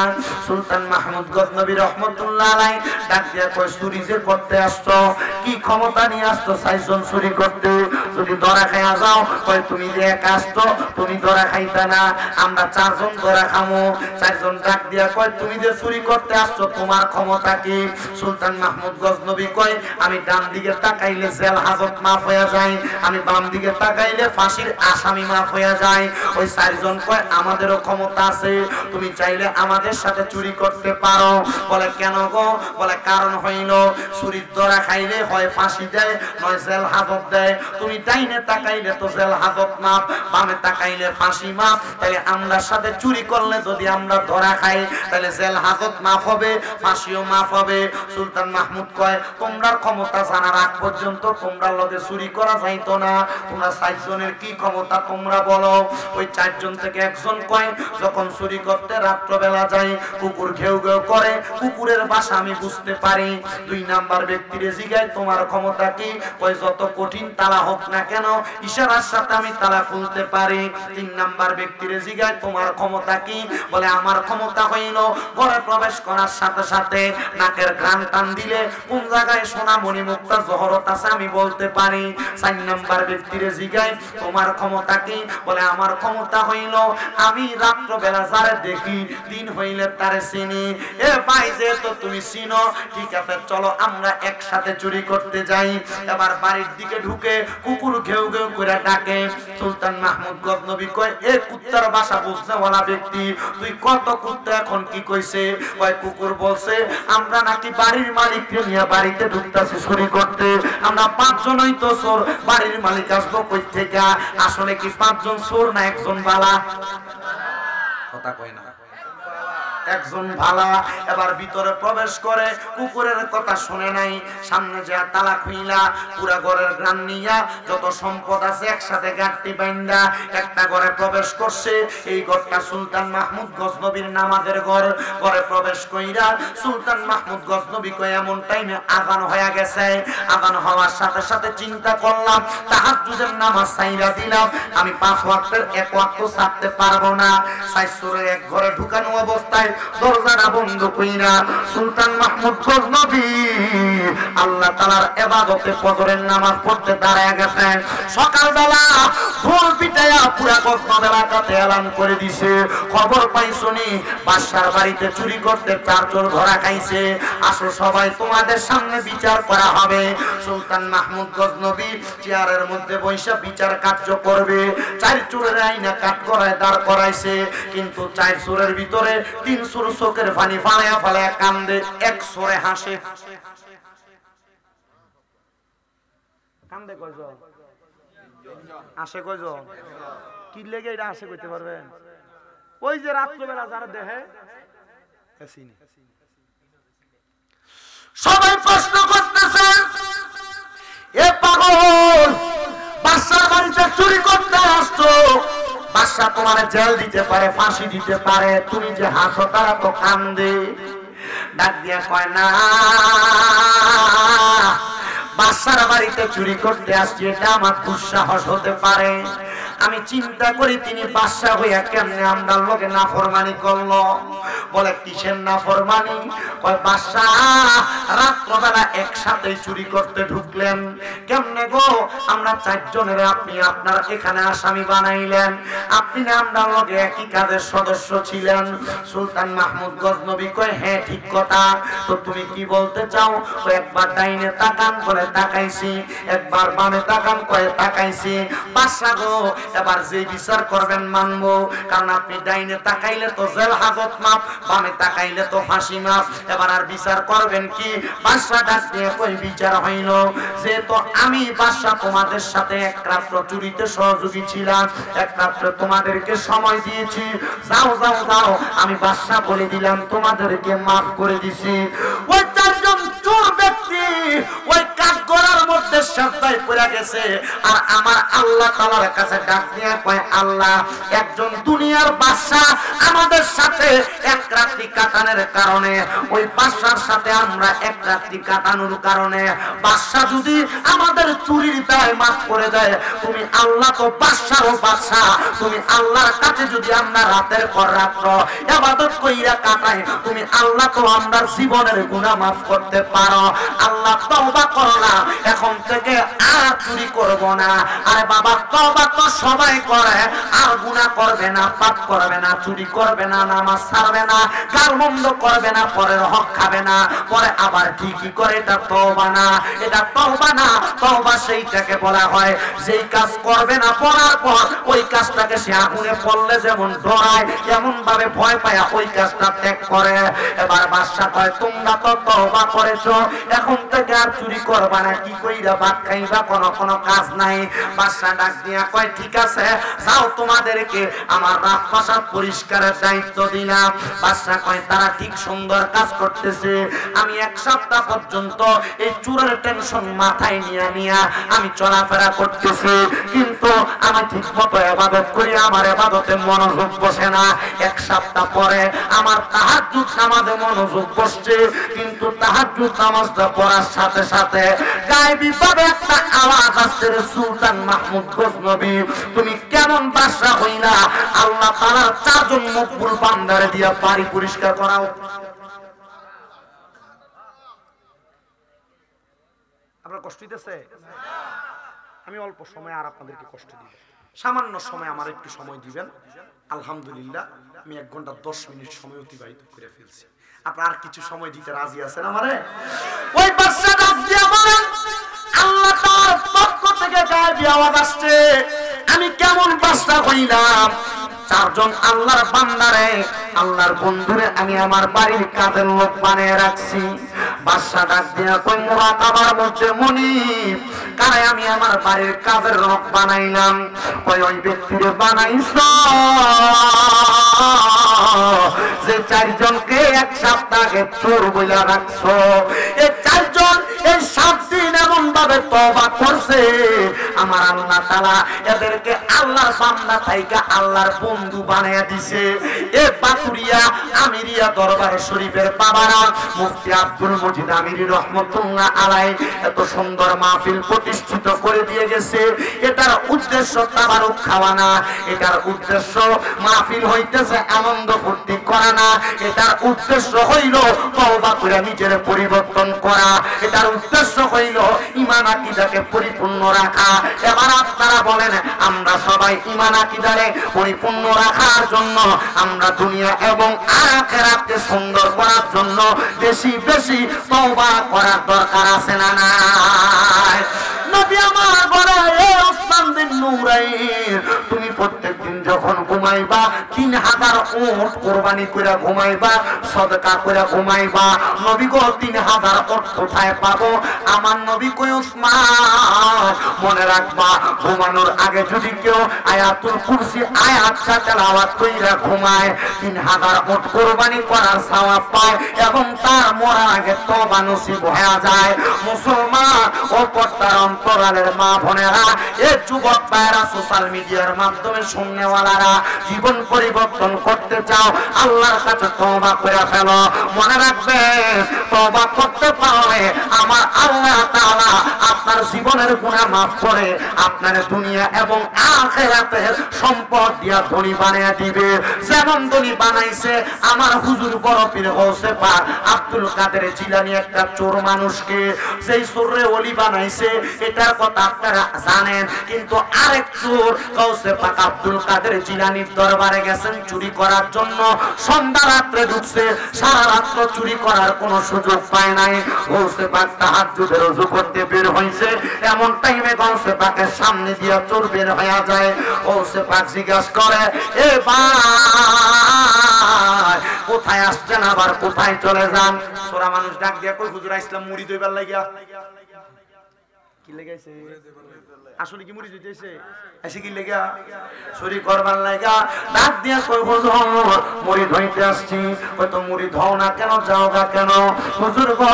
সুলতান মাহমুদ গজনবী রহমতুল্লাহ আলাইহি ডাক দিয়া কয় চুরি যে করতে আসছো, কি ক্ষমতা নিয়ে আসছো 4 জন চুরি করতে? যদি ধরা খাইয়া যাও, কয় তুমি যে একা আসছো তুমি ধরা খাইতা না, আমরা 4 জন ধরা খামো। 4 জন ডাক দিয়া কয় তুমি যে চুরি করতে আসছো তোমার ক্ষমতা কি? সুলতান মাহমুদ গজনবী কয় আমি ডান দিকে তাকাইলে জেল হাজত মাফ হয়ে যায়, আমি বাম দিকে তাকাইলে ফাঁসির আসামি মাফ হয়ে যায়। ওই 4 জন কয় আমাদেরও ক্ষমতা আছে, তুমি চাইলে আমাদের সাথে চুরি করতে পারো। বলে কেন গো? বলে কারণ হইল চুরির ধরা খাইলে হয় ফাঁসি দেয় নয় জেল হাজত দেয়, তুমি ডাইনে তাকাইলে তো জেল হাজত মাফ, বামে তাকাইলে ফাঁসি মাফ, তাহলে আমরা সাথে চুরি করলে যদি আমরা ধরা খাই তাহলে জেল হাজত মাফ হবে, ফাঁসিও মাফ হবে। সুলতান মাহমুদ কয় তোমরা ক্ষমতা জানার আগ পর্যন্ত তোমরা লগে চুরি করা যাইতো না, তোমরা 4 জনের কি ক্ষমতা তোমরা বলো। ওই 4 জন থেকে একজন কয় যখন চুরি করতে রাত্রবেলা যাই কুকুর ঘেউ ঘেউ করে, কুকুরের ভাষা আমি বুঝতে পারি। 2 নাম্বার ব্যক্তিরে জিগায় তোমার ক্ষমতা কি? কয় যত কঠিন তালা হোক না কেন ইশারার সাথে আমি তালা খুলতে পারি। 3 নাম্বার ব্যক্তিরে জিগায় তোমার ক্ষমতা কি? বলে আমার ক্ষমতা হইল ঘরে প্রবেশ করার সাথে সাথে নাকের ঘ্রাণ টান দিলে কোন জায়গায় সোনা মণি মুক্তা জহরত আছে আমি বলতে পারি। 4 নাম্বার ব্যক্তিরে জিগায় তোমার ক্ষমতা কি? বলে আমার ক্ষমতা হইল আমি রাত্র বেলা যারে দেখি দিন হইলে তারে চিনি। এ ভাই যেহেতু তুমি চিনো, ঠিক আছে চলো আমরা একসাথে চুরি করতে যাই। এবার বাড়ির দিকে ঢুকে কুকুর ঘেউ ঘেউ করে ডাকে। সুলতান মাহমুদ গজনবী কয় এ কুত্তার ভাষা বুঝনেওয়ালা ব্যক্তি, তুই কত কুত্তা এখন কি কইছে? কয় কুকুর বলছে আমরা নাকি বাড়ির মালিককে নিয়ে বাড়িতে ঢুকতেছি চুরি করতে, আমরা 5 জনই তো চোর, বাড়ির মালিক আসবো কই থেকে? আসলে কি 5 জন চোর না একজন বালা? কথা কয় না। একজন ভালা এবার ভিতরে প্রবেশ করে কুকুরের কথা শুনে নাই সামনে যা তালা খুইলা পুরা ঘরের গ্রাম নিয়া যত সম্পদ আছে একসাথে গাঁটটি বাইন্দা একটা ঘরে প্রবেশ করছে এই ঘরটা সুলতান মাহমুদ গজনবীর নামাজের ঘর ঘরে প্রবেশ কইরা সুলতান মাহমুদ গজনবী কয় এমন টাইমে আযান হয়ে গেছে আযান হওয়ার সাথে সাথে চিন্তা করলাম তাহাজ্জুদের নামাজ সাইরা দিলাম আমি 5 ওয়াক্তের এক ওয়াক্ত ছাড়তে পারবো না সাইসুরে এক ঘরে ঢুকানো অবস্থায় দরজাটা বন্ধ কইরা সুলতান মাহমুদ গজনবী আল্লাহ তাআলার ইবাদতে ফজরের নামাজ পড়তে দাঁড়ায় গেছে সকালবেলা ভোর পিটায়া পুরা গজনব এলাকাতে এলান করে দিছে খবর পাইছনি বাদশার বাড়িতে চুরি করতে 4 চোর ধরা খাইছে আসো সবাই তোমাদের সামনে বিচার করা হবে সুলতান মাহমুদ গজনবী চেয়ারের মধ্যে বৈশা বিচার কার্য করবে 4 চোরের আইনা কাট করায় দাঁড় করাইছে কিন্তু 4 চোরের ভিতরে 3 চোর চোখের পানি ফালায়া ফালায়া কান্দে 1 চোরে হাসে কান্দে কয়জন আসে কয়জন কি লেগে এটা আসে কইতে পারবেন ওই যে রাত্রিবেলা যারা দেখে সবাই প্রশ্ন করতেছে এ পাগল বাদশার বাড়িতে চুরি করতে আসছো বাদশা তোমার জেল দিতে পারে ফাঁসি দিতে পারে তুমি যে হাসো তারা তো কান্দে ডাক দিয়া কয় না বাদশার বাড়িতে চুরি করতে আসছি এটা আমার দুঃসাহস হতে পারে আমি চিন্তা করি তিনি বাদশা হইয়া কেমনে আমরা লোকে নাফরমানি করলো বলে কিসের নাফরমানি কয় বাদশা রাত্রবেলা একসাথে চুরি করতে ঢুকলেন কেমনে গো আমরা 4 জনের আপনি আপনার এখানে আসামি বানাইলেন আপনি না আমরা লোকে একই কাজের সদস্য ছিলেন সুলতান মাহমুদ গজনবী কয় হ্যাঁ ঠিক কথা তো তুমি কি বলতে চাও একবার ডাইনে তাকান করে তাকাইছি একবার বামে তাকান করে তাকাইছি বাদশা গো এবার যে বিচার করবেন মানবো কারণ আপনি ডাইনে তাকাইলে তো জেল হাজত মাপ বামে তাকাইলে তো ফাঁসি মাপ এবার আর বিচার করবেন কি বাদশা ডাক দিয়ে কই বিচার হইল যে তো আমি বাদশা তোমাদের সাথে এক রাত্র চুরিতে সহযোগী ছিলাম এক রাত্র তোমাদেরকে সময় দিয়েছি যাও যাও যাও আমি বাদশা বলে দিলাম তোমাদেরকে মাফ করে দিছি ওই 4 জন চোর ব্যক্তি ওই কাঠগড়ার মধ্যে সাজদায় পড়ে গেছে আর আমার আল্লাহ তাআলার কাছে ডাক দিয়ে কয় আল্লাহ একজন দুনিয়ার বাদশা আমাদের সাথে এক রাত্রি কাটানোর কারণে ওই বাদশার সাথে আমরা এক রাত্রি কাটানোর কারণে বাদশা যদি আমাদের চুরির দায় মাফ করে দেয় তুমি আল্লাহ তো বাদশারও বাদশা তুমি আল্লাহর কাছে যদি আমরা রাতের পর রাত্র ইবাদত কইরা কাটাই তুমি আল্লাহ তো আমরা জীবনের গুনাহ মাফ করতে পারো আল্লাহ তওবা করলাম এখন থেকে আর চুরি করব না আরে বাবা তওবা তো সবাই করে আর গুনাহ করবে না পাপ করবে না চুরি করবে না নামাজ ছাড়বে না গালমন্দ করবে না পরের হক খাবে না পরে আবার ঠিকই করে এটা তওবা না এটা তওবা না তওবা সেইটাকে বলা হয় যেই কাজ করবে না পড়ার পর ওই কাজটাকে সে আগুনে পড়লে যেমন ডরায় এমন ভাবে ভয় পায় ওই কাজটা ত্যাগ করে এবার বাদশা কয় তোমরা তো তওবা করেছো এখন থেকে আর চুরি করবা না কি কইরা ভাত খাইবা কোনো কাজ নাই বাদশা ডাক দিয়া কয় ঠিক আছে যাও তোমাদেরকে আমার রাত প্রাসাদ পরিষ্কারের দায়িত্ব দিলাম বাদশা কয় তারা ঠিক সুন্দর কাজ করতেছে আমি 1 সপ্তাহ পর্যন্ত এই চুরের টেনশন মাথায় নিয়া আমি চলাফেরা করতেছি কিন্তু আমি ঠিকমতো ইবাদত করি আমার ইবাদতে মনোযোগ বসে না 1 সপ্তাহ পরে আমার তাহাজ্জুদ নামাজে মনোযোগ বসছে কিন্তু তাহাজ্জুদ নামাজটা পড়ার সাথে সাথে গায়েবী ভাবে একটা আওয়াজ আসছে সুলতান মাহমুদ গজনবী তুমি কেমন বাদশা হইলা আল্লাহ তাআলার 4 জন মকবুল বান্দারে দিয়া বাড়ি পরিষ্কার করাও আপনার কষ্ট হইতেছে আমি অল্প সময় আর আপনাদেরকে কষ্ট দিব সামান্য সময় আমার একটু সময় দিবেন আলহামদুলিল্লাহ আমি 1 ঘন্টা 10 মিনিট সময় অতিবাহিত করে ফেলছি আপনার কিছু সময় দিতে রাজি আছেন আমারে ওই বাদশা ডাক দিয়া বলেন আল্লাহ তাআলার পক্ষ থেকে গায়েবী আওয়াজ আসছে আমি কেমন বাদশা হইলাম 4 জন আল্লাহর বান্দারে আল্লাহর বন্ধুরে আমি আমার বাড়ির কাজের লোক বানিয়ে রাখছি বাদশা ডাক দিয়া কই মুরাকাবার মধ্যে মুনিব কারে আমি আমার বাড়ির কাজের লোক বানাইলাম কই ওই ব্যক্তিরে বানাইছো যে 4 জনকে এক সপ্তাহে চোর বইলা রাখছো, এই 4 জন এই 7 দিন এমন ভাবে তওবা করছে, আমার আল্লাহ তাআলা এদেরকে আল্লাহর বান্দা থাইকা আল্লাহর বন্ধু বানায়া দিছে। এ বাতুরিয়া আমিরিয়া দরবার শরীফের বাবারা, মুফতি আব্দুল মজিদ আমিরি রহমাতুল্লাহ আলাইহি এত সুন্দর মাহফিল প্রতিষ্ঠিত করে দিয়ে গেছে। এটার উদ্দেশ্য তাবারুক খাওয়া না, এটার উদ্দেশ্য মাহফিল হইতেছে আনন্দ ফুর্তি করা না, এটার উদ্দেশ্য হইল তওবা করে নিজের পরিবর্তন করা, এটার উদ্দেশ্য হইল ঈমান আকীদাকে পরিপূর্ণ রাখা। এবার আপনারা বলেন, আমরা সবাই ঈমান আকীদারে পরিপূর্ণ রাখার জন্য, আমরা দুনিয়া এবং আখিরাতকে সুন্দর করার জন্য বেশি বেশি তওবা করার দরকার আছে না নাই? নবী আমার বলে, এ ওসমান বিন নুরাইন, তুমি প্রত্যেকদিন যখন ঘুমাইবা 3000 উট কুরবানি কইরা ঘুমাইবা, সদকা কইরা ঘুমাইবা। নবী গো 3000 উট কোথায় পাবো? আমার নবী কই, ওসমান মনে রাখবা, ঘুমানোর আগে যদি কেউ আয়াতুল কুরসি আয়াতটা তেলাওয়াত কইরা ঘুমায় 3000 উট কুরবানি করার সওয়াব পায় এবং তার মরার আগে তওবা নসিব হয়ে যায়। মুসলমান ও পর্দার অন্তরালের মা বোনেরা, এই যুবক ভাইরা, সোশ্যাল মিডিয়ার মাধ্যমে শুননেওয়ালারা, জীবন পরিবর্তন করতে চাও, আল্লাহর কাছে তওবা করে ফেলো। মনে রাখবেন, তওবা করতে পারলে আমার আল্লাহ তাআলা আপনার জীবনের গুনাহ মাফ করে আপনার দুনিয়া এবং আখিরাতের সম্পদ দিয়া ধনী বানিয়ে দিবে। যেমন ধনী বানাইছে আমার হুজুর বড় পীর গৌসে পাক আব্দুল কাদের জিলানী একটা চোর মানুষকে যেই চোরে ওলি বানাইছে, এটার কথা আপনারা জানেন। কিন্তু আরেক চোর গৌসে পাক আব্দুল কাদের জিলানীর দরবারে গেছেন চুরি করার জন্য, সন্ধ্যা রাত্রে ঢুকছে, সারা রাত্র চুরি করার কোনো সুযোগ পায় নাই। গৌসে পাক তাহাজ্জুদের ওযু করতে বের হইছে, এমন টাইমে গৌসে পাকের সামনে দিয়া চোর বের হয়ে যায়। গৌসে পাক জিজ্ঞাসা করে, এ ভাই কোথায় আসছেন, আবার কোথায় চলে যান? চোরা মানুষ ডাক দিয়া কই, হুজুর ইসলাম মুড়ি দইবার লাগিয়া। কি লাগাইছে? আসলে কি মুড়ি দিতেছে? এসে কি লাগা? চুরি করবার লাগা। ডাক দিয়া কই, হুজুর মুড়ি ধইতে আসছি। ওই তো মুড়ি ধও না কেন, যাও গা কেন? হুজুর গো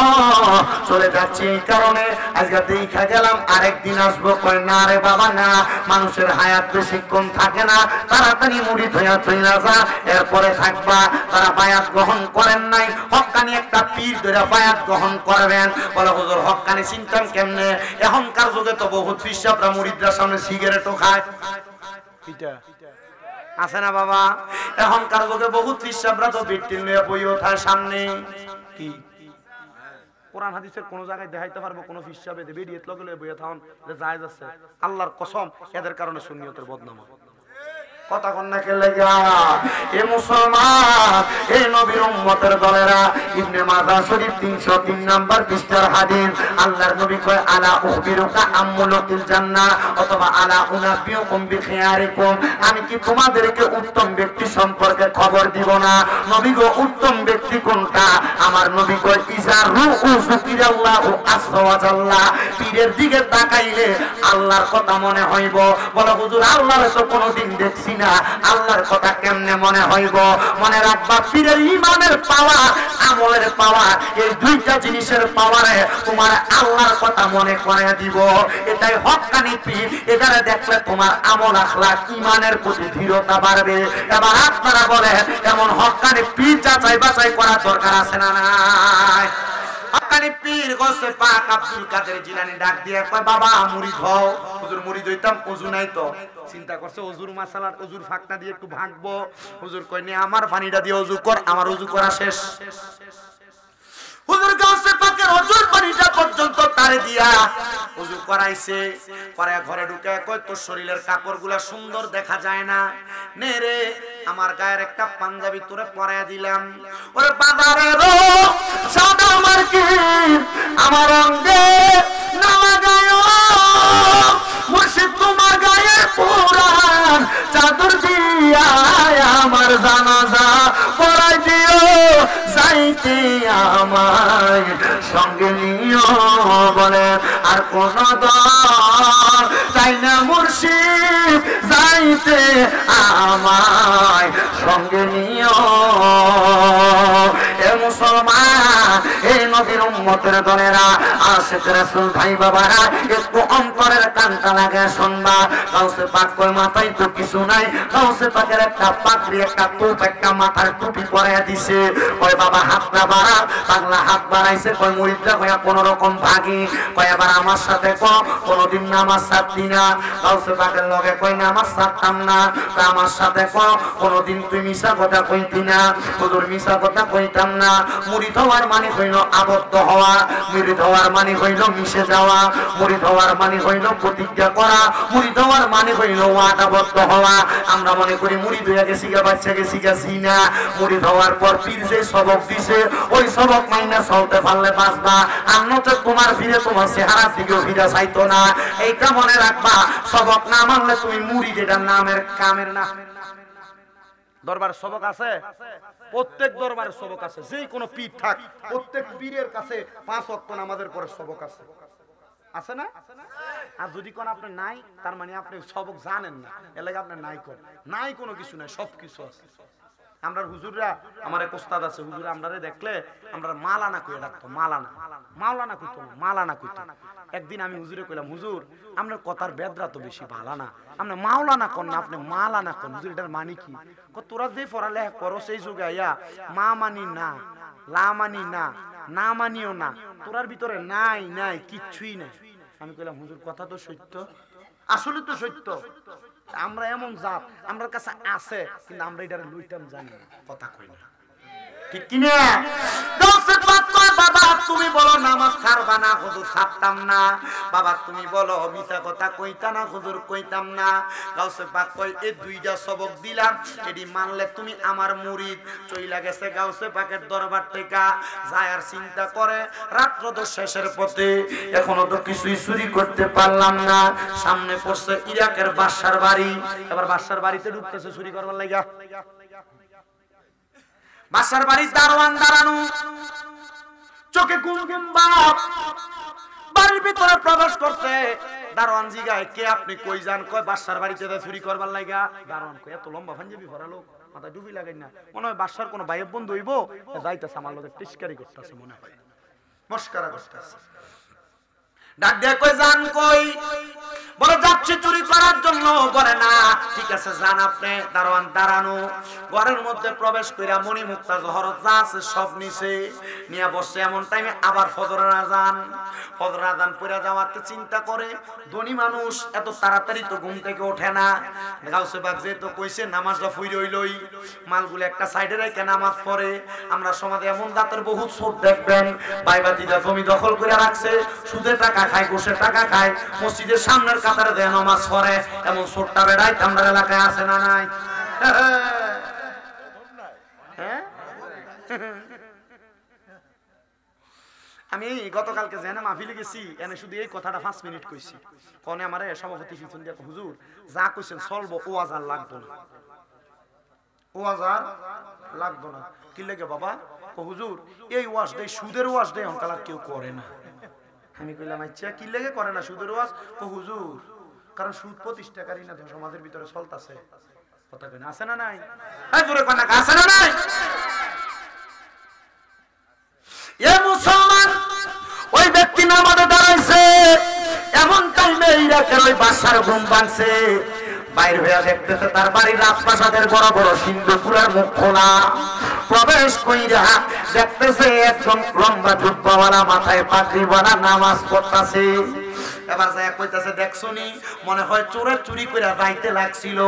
চলে যাচ্ছি এই কারণে, আজকে দেখা গেলাম আরেকদিন আসবো। কই না রে বাবা না, মানুষের হায়াত বেশিক্ষণ থাকে না, তাড়াতাড়ি মুড়ি ধইয়া চইলা যা, এরপরে থাকবা। তারা বায়াত গ্রহণ করেন নাই, হক্কানি একটা পীর ধরে বায়াত গ্রহণ করবেন। বলে হুজুর হক্কানি চিনতাম কেমনে? এখনকার যুগে তো বহুত ফিসাবরা মুরিদরা সামনে সিগারেটও খায়, আছে না বাবা? এখনকার যুগে বহুত ফিসাবরা তো বিটিল নিয়ে বই ওঠার সামনে। কি কোরআন হাদিসের কোন জায়গায় দেখাইতে পারবো কোন ফিসাবে বেরিয়ে লগে বইয়া থাকুন জায়েজ আছে? আল্লাহর কসম, এদের কারণে সুন্নিয়তের বদনাম। কথা কন্যা কে লাগা? এ মুসলমান, এ নবীর উম্মতের দলেরা, ইবনে মাজাহ শরীফ 303 নাম্বার পৃষ্ঠার হাদিস, আল্লাহর নবী কয়, আলা উখবিরুকা আম্মুলুকিল জান্নাহ, অথবা আলা উনাবিউকুম বিখিয়ারিকুম, আমি কি তোমাদেরকে উত্তম ব্যক্তি সম্পর্কে খবর দিব না? নবী গো উত্তম ব্যক্তি কোনটা? আমার নবী কয়, ইজারু যুকিরাল্লাহু আযজা ওয়া জাল্লা, পীরের দিকে তাকাইলে আল্লাহর কথা মনে হইব। বলে হুজুর আল্লাহর তো কোনোদিন দেখছি না, আল্লাহর কথা কেমনে মনে হইব? মনে রাখবা, পীরের ঈমানের পাওয়ার, আমলের পাওয়ার, এই দুইটা জিনিসের পাওয়ারে তোমার আল্লাহর কথা মনে করে দিব। এটাই হক্কানি পীর, এটারে দেখলে তোমার আমল আখলাক ঈমানের প্রতি দৃঢ়তা বাড়বে। এবার আপনারা বলেন, এমন হক্কানি পীর যাচাই বাছাই করার দরকার আছে না নাই? হক্কানি পীর গৌসে পাক আব্দুল কাদের জিলানী ডাক দিয়ে কয়, বাবা মুড়ি খাও। হুজুর মুড়ি দইতাম, ওযু নাই তো। চিন্তা করছে ওযুর মাসালার, ওযুর ফাঁকনা দিয়ে একটু ভাঙবো। হুজুর কয়, নে আমার পানিটা দিয়ে ওযু কর, আমার ওযু করা শেষ। হুজুর গৌসে পাকের ওযুর পানিটা পর্যন্ত তারে দিয়া ওযু করাইছে। পরে ঘরে ঢুকে কয়, তোর শরীরের কাপড়গুলা সুন্দর দেখা যায় না, নে রে আমার গায়ের একটা পাঞ্জাবি তোরে পরাইয়া দিলাম। ওরে বাজারে রো সাদা মার্কিন আমার অঙ্গে না লাগায়ো, মুর্শিদ তোমার গায়ে পুরান চাদর দিয়া আমার জানাজা পড়াই দিও, যাইতে আমায় সঙ্গে নিও। বলে আর কোন দল চাই না মুর্শিদ, যাইতে আমায় সঙ্গে নিও। উম্মতের দলেরা আশিক রাসূল ভাই বাবারা একটু অন্তরের কানটা লাগে শুনবা গাউসে পাক কই মাথায় তো কিছু নাই গাউসে পাকের একটা পাগড়ি একটা টুপ একটা মাথার টুপি পরে দিছে কই বাবা হাতটা বাড়া পাগলা হাত বাড়াইছে কই মুরিদরা কইয়া কোন রকম ভাগি কই আবার আমার সাথে কোনদিন নামাজ ছাড়তি না গাউসে পাকের লগে কই নামাজ ছাড়তাম না আমার সাথে কোনদিন তুই মিশা কথা কইতি না হুজুর মিশা কথা কইতাম না মুরিদ হওয়ার মানে হইল আবদ্ধ হওয়া মুরিদ হওয়ার মানে হইল মিশে যাওয়া মুরিদ হওয়ার মানে হইল প্রতিজ্ঞা করা মুরিদ হওয়ার মানে হইল আবদ্ধ হওয়া আমরা মনে করি মুরিদ হয়ে গেছি গা বাচ্চা গেছি গেছি না মুরিদ হওয়ার পর পীর যে সবক দিছে ওই সবক মাইনা চলতে পারলে বাঁচবা আর নচেত তোমার ফিরে তোমার চেহারা দিকেও ফিরে চাইতো না এইটা মনে রাখবা সবক না মানলে তুমি মুরিদ এটা নামের কামের না দরবার সবক আছে প্রত্যেক দরবারে সবক আছে যে কোনো পীর থাক প্রত্যেক পীরের কাছে 5 ওয়াক্ত নামাজের পরে সবক আছে আছে না আর যদি কোন আপনি নাই তার মানে আপনি সবক জানেন না এর লাগি আপনি নাই কোন নাই কোনো কিছু নাই সব কিছু আছে আমরা হুজুররা আমার এক ওস্তাদ আছে হুজুর আমরারে দেখলে আমরা মালানা কইয়া ডাকতো মালানা মাওলানা কইতো না মালানা কইতো একদিন আমি হুজুরে কইলাম হুজুর আপনার কথার বেদরা তো বেশি ভালো না আপনি মাওলানা কোন না আপনি মালানা কোন হুজুর এটার মানে কি তোরা যে পড়ালেখা করো সেই যুগে আইয়া মা মানি না লা মানি না না মানিও না তোরার ভিতরে নাই নাই কিচ্ছুই নাই আমি কইলাম হুজুর কথা তো সত্য আসলে তো সত্য আমরা এমন জাত আমার কাছে আছে কিন্তু আমরা এটারে লইতাম জানি না কথা কই না ঠিক কি না দশে পাঁচ বাবা তুমি বলো নামাজ ছাড়বা না হুজুর ছাড়তাম না বাবা তুমি বলো মিছা কথা কইতা না হুজুর কইতাম না গাউসে পাক কই এই দুইটা সবক দিলাম এডি মানলে তুমি আমার মুরিদ চইলা গেছে গাউসে পাকের দরবার থেকে যায় আর চিন্তা করে রাত্র তো শেষের পথে এখনো তো কিছুই চুরি করতে পারলাম না সামনে পড়ছে ইরাকের বাদশার বাড়ি এবার বাদশার বাড়িতে ঢুকতেছে চুরি করবার লাগা বাসার বাড়ির দারোয়ান দাঁড়ানো চোখে ঘুম ঘুম বাপ বাড়ির ভিতরে প্রবেশ করতে দারোয়ান জিগায় কে আপনি কই যান কয় বাসার বাড়িতে চুরি করবার লাগা দারোয়ান কয় এত লম্বা পাঞ্জাবি পরা লোক মাথায় ডুবি লাগাই না মনে হয় বাসার কোনো ভাই বন্ধু হইব যাইতেছে আমার লগে টিস্কারি করতেছে মনে হয় মস্কারা করতেছে ডাক দিয়ে কই যান কই বলে যাচ্ছি চুরি করার জন্য বলে না ঠিক আছে যান আপনি দারোয়ান দাঁড়ানো ঘরের মধ্যে প্রবেশ কইরা মণি মুক্তা জহরত যা আছে সব নিছে নিয়া বসে এমন টাইমে আবার ফজরের আজান পড়ে যাওয়াতে চিন্তা করে ধনী মানুষ এত তাড়াতাড়ি তো ঘুম থেকে ওঠে না গাউসে বাগ যে তো কইছে নামাজটা ফুইরে হইলই মালগুলো একটা সাইডে রেখে নামাজ পড়ে আমরা সমাজে এমন দাতের বহুত ছোট দেখবেন বাইবাতিদা জমি দখল করে রাখছে সুদে টাকা খায় ঘুষে টাকা খায় মসজিদের সামনের কাতারে দেয় নামাজ পড়ে এমন ছোট্টা বেড়াই আমরা এলাকায় আছে না নাই আমি গতকালকে জেনে মাহফিলে গেছি এনে শুধু এই কথাটা 5 মিনিট কইছি কোনে আমারে সভাপতি ফিফুন দিয়া হুজুর যা কইছেন চলবো ও আজার লাগতো না ও আজার লাগতো না কি লাগে বাবা ও হুজুর এই ওয়াজ দেই সুদের ওয়াজ দেই অনকালার কেউ করে না আমি কইলাম আচ্ছা কি লাগে করে না সুদের ওয়াজ ও হুজুর কারণ সুদ প্রতিষ্ঠাকারী না সমাজের ভিতরে চলতাছে কথা কই না আছে না নাই এই জোরে কোন না আছে না নাই এ মুসলমান ওই ব্যক্তি নামাজে দাঁড়াইছে এমন টাইমে ইরাকের ওই বাদশার ঘুম ভাঙছে বাইরে হয়ে দেখতেছে তার বাড়ির রাজপ্রাসাদের বড় বড় সিন্ধুকুলার মুখ খোলা প্রবেশ কইরা দেখতেছে একজন লম্বা জুব্বাওয়ালা মাথায় পাগড়িওয়ালা নামাজ পড়তাছে এবার যায় কইতাছে দেখছনি মনে হয় চোরে চুরি কইরা যাইতে লাগছিল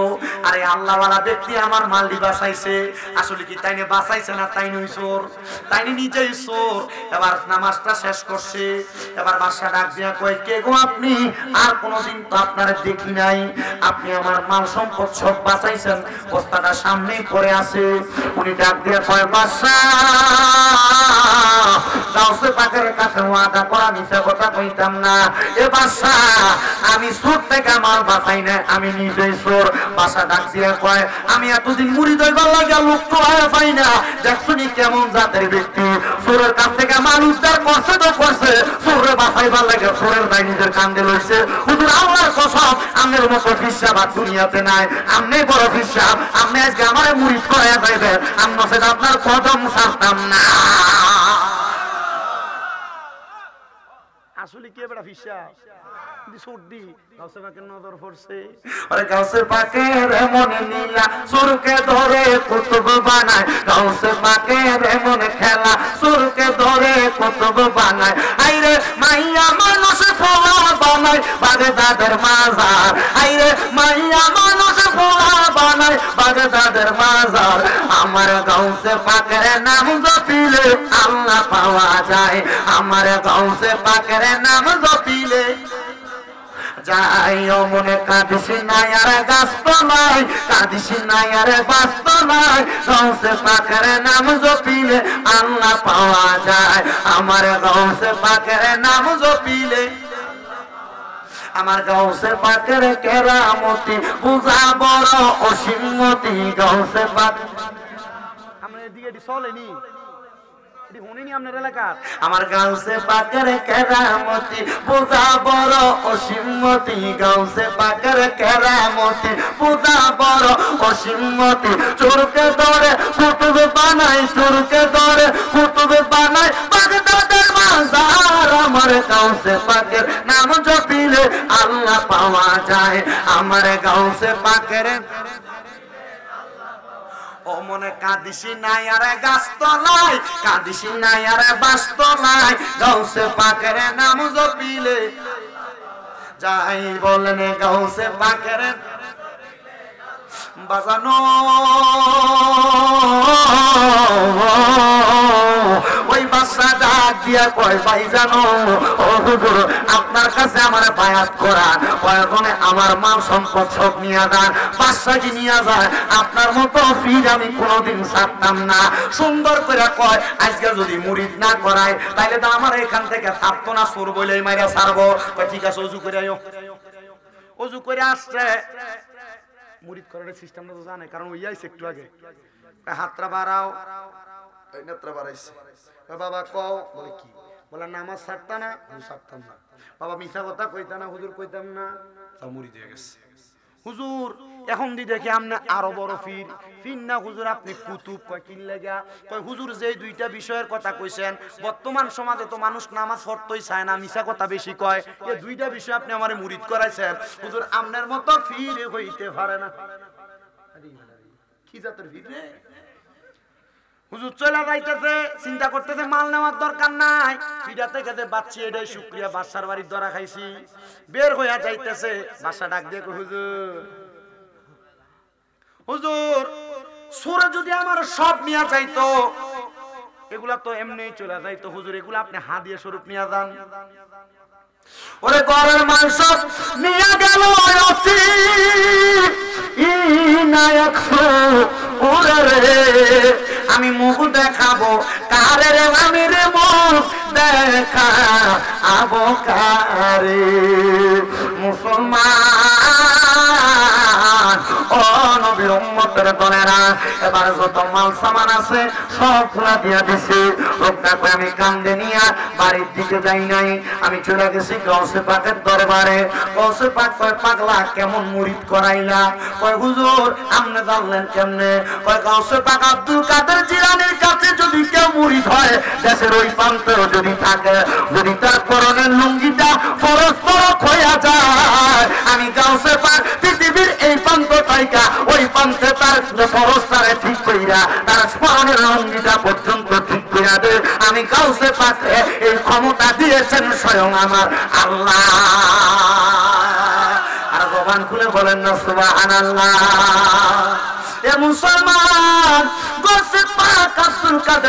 আরে আল্লাহওয়ালা ব্যক্তি আমার মালডি বাঁচাইছে আসলে কি তাইনে বাঁচাইছে না তাইনি চোর তাইনি নিজেই চোর এবার নামাজটা শেষ করছে এবার বাদশা ডাক দিয়া কয় কে গো আপনি আর কোনোদিন তো আপনারে দেখি নাই আপনি আমার মাল সম্পদ সব বাঁচাইছেন বস্তাটা সামনেই পড়ে আছে উনি ডাক দিয়া কয় বাদশা গাউসে পাকের কাছে ওয়াদা করা মিছা কথা কইতাম না এ বাদশা আমি চোর থেকে মাল বাঁচাই না আমি নিজেই চোর বাদশা ডাক দিয়া কয় আমি এতদিন মুড়ি দইবার লাগিয়া লোক তো আয়া পাই না দেখছনি কেমন জাতের ব্যক্তি চোরের কাছ থেকে মাল উদ্ধার করছে তো করছে চোরে বাঁচাইবার লাগে চোরের ভাই নিজের কান্দে লইছে হুজুর আল্লাহর কসম আমনের মতো ফিসাব আর দুনিয়াতে নাই আমনে বড় ফিসাব আপনি আজকে আমারে মুড়ি করাইয়া যাইবেন আমরা সেটা আপনার কদম ছাড়তাম না আসলে কি বেটা ফিসা সর্দি গাউসে পাকের নজর পড়ছে আরে গাউসে পাকের এমন নীলা সুরকে ধরে কুতুব বানায় গাউসে পাকের এমন খেলা সুরকে ধরে কুতুব বানায় আইরে মাইয়া মানুষ ফোলা বানায় বাগদাদের মাজার আইরে মাইয়া মানুষ ফোলা বানায় বাগদাদের মাজার আমার গাউসে পাকের নাম জপিলে আল্লাহ পাওয়া যায় আমার গাউসে পাকের নাম জপিলে যাইও মনে কাঁদিস নাই আর গাছ নাই কাঁদিস নাই আর বাস্ত নাই গাউসে পাকের নাম জপিলে আল্লাহ পাওয়া যায় আমার গাউসে পাকের নাম জপিলে আমার গাউসে পাকের কেরামতি পূজা বড় অসীমতি গাউসে পাক আমরা এদিকে চলেনি আমার গাউসে পাকের কেরামতি পূজা বড় অসীমতি গাউসে পাকের কেরামতি পূজা বড় অসীমতি চোরকে ধরে কুতুব বানাই চোরকে ধরে কুতুব বানাই বাগদাদের মাজার আমার গাউসে পাকের নাম জপিলে আল্লাহ পাওয়া যায় আমার গাউসে পাকের ও মনে কাঁদিসি নাই আরে গাছ তলায় কাঁদিসি নাই আরে বাস তলায় গাউসে পাকের নাম জপিলে যাই বলেন গাউসে পাকের বাজানো ওই বাচ্চা ডাক দিয়া কয় ভাই জানো ও হুজুর আপনার কাছে আমার বায়াত করান প্রয়োজনে আমার মাল সম্পদ সব নিয়ে যান বাচ্চাকে নিয়ে যায় আপনার মতো ফির আমি কোনোদিন ছাড়তাম না সুন্দর করে কয় আজকে যদি মুরিদ না করায় তাহলে তো আমার এখান থেকে ছাড়তো না সুর বলেই মাইরা ছাড়বো ঠিক আছে অজু করে আয়ো অজু করে আসছে মুরিদ করার সিস্টেমটা তো জানে কারণ ওই আইছে একটু আগে হাতটা বাড়াও এই নেত্রা বাড়াইছে বাবা কও বলে কি বলে নামাজ ছাড়তা না ছাড়তাম না বাবা মিছা কথা কইতা না হুজুর কইতাম না তা মুড়ি দিয়ে গেছে হুজুর এখন দি দেখি আপনি আরো বড় ফির ফির না হুজুর আপনি কুতুব কয় কি লাগা কয় হুজুর যে দুইটা বিষয়ের কথা কইছেন বর্তমান সমাজে তো মানুষ নামাজ পড়তেই চায় না মিছা কথা বেশি কয় এই দুইটা বিষয় আপনি আমারে মুরিদ করাইছেন হুজুর আপনার মতো ফির হইতে পারে না কি জাতের ফির রে হুজুর চলে যাইতেছে চিন্তা করতেছে মাল নেওয়ার দরকার নাই পিড়াতে খেতে বাচ্চি এটাই শুক্রিয়া বাচ্চার বাড়ির ধরা খাইছি বের হইয়া যাইতেছে বাচ্চা ডাক দিয়ে হুজুর হুজুর সুরে যদি আমার সব নিয়ে যাইতো এগুলা তো এমনি চলে যাইতো হুজুর এগুলা আপনি হাদিয়া স্বরূপ নিয়ে যান ওরে গরের মাংস নিয়ে গেল আমি মুখ দেখাবো কারে রে আমি রে মুখ দেখা আবো কারে মুসলমান ও নবীর উম্মতের দলেরা এবার যত মাল সামান আছে সব খোলা দিয়া দিছে লোকটা কই আমি কান্দে নিয়া বাড়ির দিকে যাই নাই আমি চলে গেছি গাউসে পাকের দরবারে গাউসে পাক কয় পাগলা কেমন মুরিদ করাইলা কয় হুজুর আপনি জানলেন কেমনে কয় গাউসে পাক আব্দুল কাদের জিলানীর কাছে যদি কেউ মুরিদ হয় দেশের ওই প্রান্তেও যদি থাকে যদি তার পরনের লুঙ্গিটা পরস্পর হইয়া যায় আমি গাউসে পাক পৃথিবীর এই প্রান্ত তাইকা ওই প্রান্তে তার পরস্পরে ঠিক কইরা তার পরনের লুঙ্গিটা পর্যন্ত ঠিক কইরা দে আমি গাউসে পাক এই ক্ষমতা দিয়েছেন স্বয়ং আমার আল্লাহ আর জবান খুলে বলেন না সুবহানাল্লাহ এ মুসলমান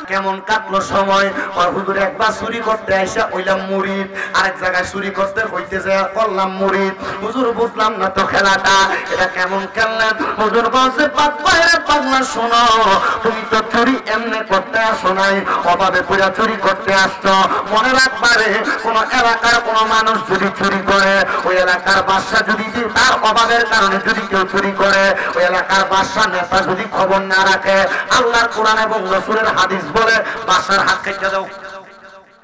কেমন কাটলো সময় হুজুর একবার চুরি করতে আইসা ওইলাম মুরিদ আরেক জায়গায় চুরি করতে হইতে যায় করলাম মুরিদ হুজুর বুঝলাম না তো খেলাটা এটা কেমন খেললেন হুজুর বলছে পাগলা শোনো তুমি তো চুরি এমনি করতে আসো নাই অভাবে পুরা চুরি করতে আসছো মনে রাখবারে কোন এলাকার কোন মানুষ যদি চুরি করে ওই এলাকার বাদশা যদি তার অভাবের কারণে যদি কেউ চুরি করে ওই এলাকার বাদশা নেতা যদি খবর না রাখে আল্লাহর কোরআন এবং রাসূলের হাদিস বলে বাদশার হাত কেটে দাও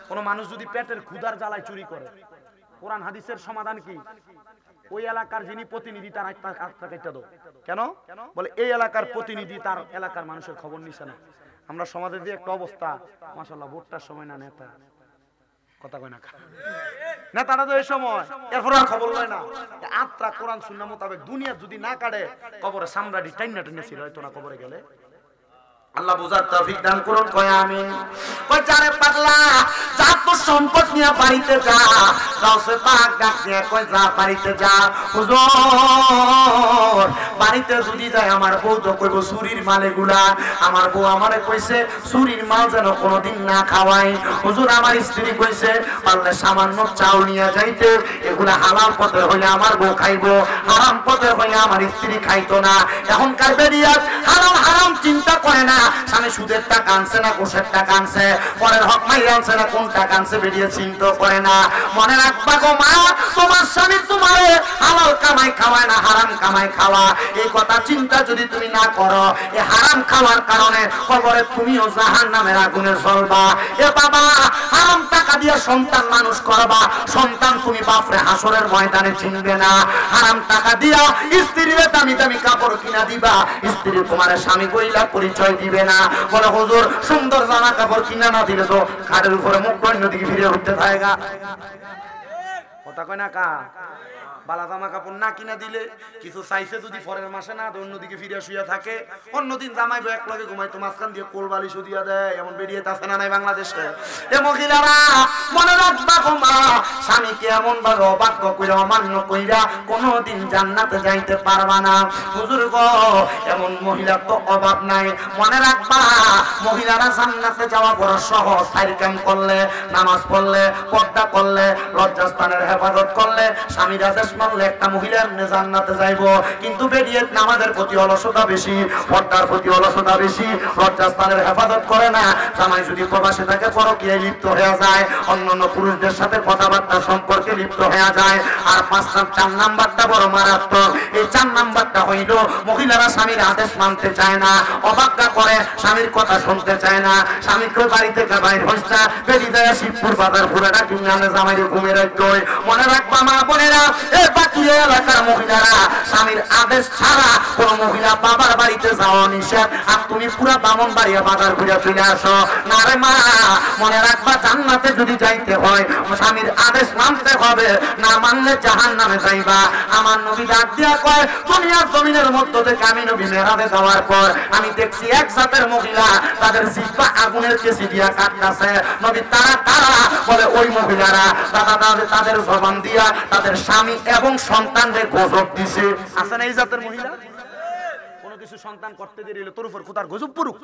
কোন মানুষ যদি পেটের ক্ষুধার জ্বালায় চুরি করে কোরআন হাদিসের সমাধান কি ওই এলাকার যিনি প্রতিনিধি তার হাতটা কেটে দাও কেন বলে এই এলাকার প্রতিনিধি তার এলাকার মানুষের খবর নিছে না আমরা সমাজের যে একটা অবস্থা মাশাআল্লাহ ভোটটার সময় না নেতা কথা কয় না নেতারা তো এই সময় এরপর আর খবর লয় না আত্রা কোরআন সুন্নাহ মোতাবেক দুনিয়া যদি না কাটে কবরে সামরাডি টাইনা টাইনা ছিল হয়তো না কবরে গেলে আল্লাহ বুঝার তৌফিক দান করুন কয় আমিন কয় যারে পাগলা যা তো সম্পদ নিয়ে বাড়িতে যা গাউসে পাক ডাক দিয়ে কয় যা বাড়িতে যা হুজুর বাড়িতে যদি যায় আমার বউ তো কইব চুরির মালেগুলা আমার বউ আমারে কইছে চুরির মাল যেন কোনোদিন না খাওয়াই হুজুর আমার স্ত্রী কইছে পারলে সামান্য চাউল নিয়ে যাইতে এগুলা হালাল পথে হইলে আমার বউ খাইবো হারাম পথে হইলে আমার স্ত্রী খাইতো না এখনকার বেরিয়াত হারাম হারাম চিন্তা করে না স্বামী সুদের টাকা আনছে না ঘুষের টাকা আনছে পরের হক মাই আনছে না কোন টাকা আনছে বেরিয়ে চিন্তা করে না মনে রাখবা গো মা তোমার স্বামী তোমারে হালাল কামাই খাওয়ায় না হারাম কামাই খাওয়া এই কথা চিন্তা যদি তুমি না করো এই হারাম খাওয়ার কারণে কবরে তুমিও জাহান্নামের আগুনে জ্বলবা এ বাবা হারাম টাকা দিয়ে সন্তান মানুষ করবা সন্তান তুমি বাপরে হাসরের ময়দানে চিনবে না হারাম টাকা দিয়া স্ত্রীরে দামি দামি কাপড় কিনা দিবা স্ত্রী তোমার স্বামী কইলা পরিচয় দিবে না বলে হুজুর সুন্দর জামা কাপড় কিনা না দিলে তো খাটের উপরে মুখ অন্যদিকে ফিরে উঠতে থাকেগা কথা কয় না কা বালা জামা কাপড় না কিনা দিলে কিছু চাইছে যদি পরের মাসে না অন্যদিকে ফিরে শুয়ে থাকে অন্যদিন জামাইবো এক লগে ঘুমাইতো মাঝখান দিয়ে কোলবালিশ দিয়া দেয় এমন বেরিয়ে আছে না নাই বাংলাদেশে এ মহিলারা মনে রাখবা গো মা স্বামীকে এমন ভাবে অবাধ্য কইরা অমান্য কইরা কোনোদিন জান্নাতে যাইতে পারবা না হুজুর গো এমন মহিলা তো অভাব নাই মনে রাখবা মহিলারা জান্নাতে যাওয়া বড় সহজ সাইকাম করলে নামাজ পড়লে পর্দা করলে লজ্জাস্থানের হেফাজত করলে স্বামীর আদেশ মানলে একটা মহিলা এমনি জান্নাতে যাইবো কিন্তু বেরিয়ে নামাজের প্রতি অলসতা বেশি পর্দার প্রতি অলসতা বেশি লজ্জাস্থানের হেফাজত করে না জামাই যদি প্রবাসে থাকে পরকীয়ায় লিপ্ত হয়ে যায় অন্যান্য পুরুষদের সাথে কথাবার্তা সম্পর্কে লিপ্ত হয়ে যায় আর 4 নাম্বারটা বড় মারাত্মক এই 4 নাম্বারটা হইল মহিলারা স্বামীর আদেশ মানতে চায় না অবাধ্যা করে স্বামীর কথা শুনতে চায় না স্বামীকে বাড়ি থেকে বাইর হইছে বেরিয়ে যায় শিবপুর বাজার পুরাটা কিনানে জামাইরে ঘুমিয়ে রাখতে হয় মনে রাখবা মা বোনেরা এই বাকি এলাকার মহিলারা স্বামীর আদেশ ছাড়া কোন মহিলা বাবার বাড়িতে যাওয়া নিষেধ আর তুমি পুরা বামন বাড়িয়া বাজার ঘুরে চলে আসো না রে মা মনে রাখবা জান্নাতে যদি যাইতে হয় স্বামীর আদেশ মানতে হবে না মানলে জাহান্নামে যাইবা আমার নবী ডাক দিয়া কয় দুনিয়ার জমিনের মধ্য থেকে আমি নবী মেরাজে যাওয়ার পর আমি দেখছি এক জাতের মহিলা তাদের জিহ্বা আগুনের কেসি দিয়া কাটতাছে নবী তারা তারা বলে ওই মহিলারা তাদের জবান দিয়া তাদের স্বামী এবং সন্তানদের গজব দিছে আছে না এই জাতের মহিলা কোনো কিছু সন্তান করতে দেরি হলে তোর উপর কোথার গজব পড়ুক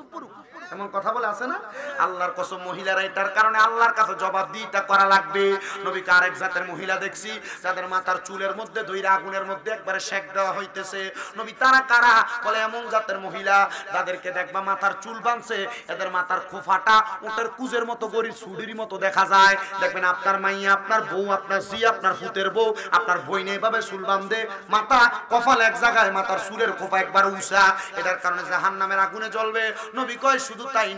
এমন কথা বলে আছে না আল্লাহর কসম মহিলারা এটার কারণে আল্লাহর কাছে জবাবদিহিতা করা লাগবে নবীকে আরেক জাতের মহিলা দেখছি যাদের মাথার চুলের মধ্যে ধইরা আগুনের মধ্যে একবারে শেক দেওয়া হইতেছে নবী তারা কারা বলে এমন জাতের মহিলা যাদেরকে দেখবা মাথার চুল বাঁধছে এদের মাথার খোফাটা উটের কুজের মতো গরির ছুরির মতো দেখা যায় দেখবেন আপনার মাইয়া আপনার বউ আপনার জি আপনার ফুতের বউ আপনার বইনে এভাবে চুল বাঁধে মাথা কপাল এক জায়গায় মাথার চুলের খোপা একবার উঁচা এটার কারণে জাহান্নামের আগুনে জ্বলবে নবী কয় শুধু তাই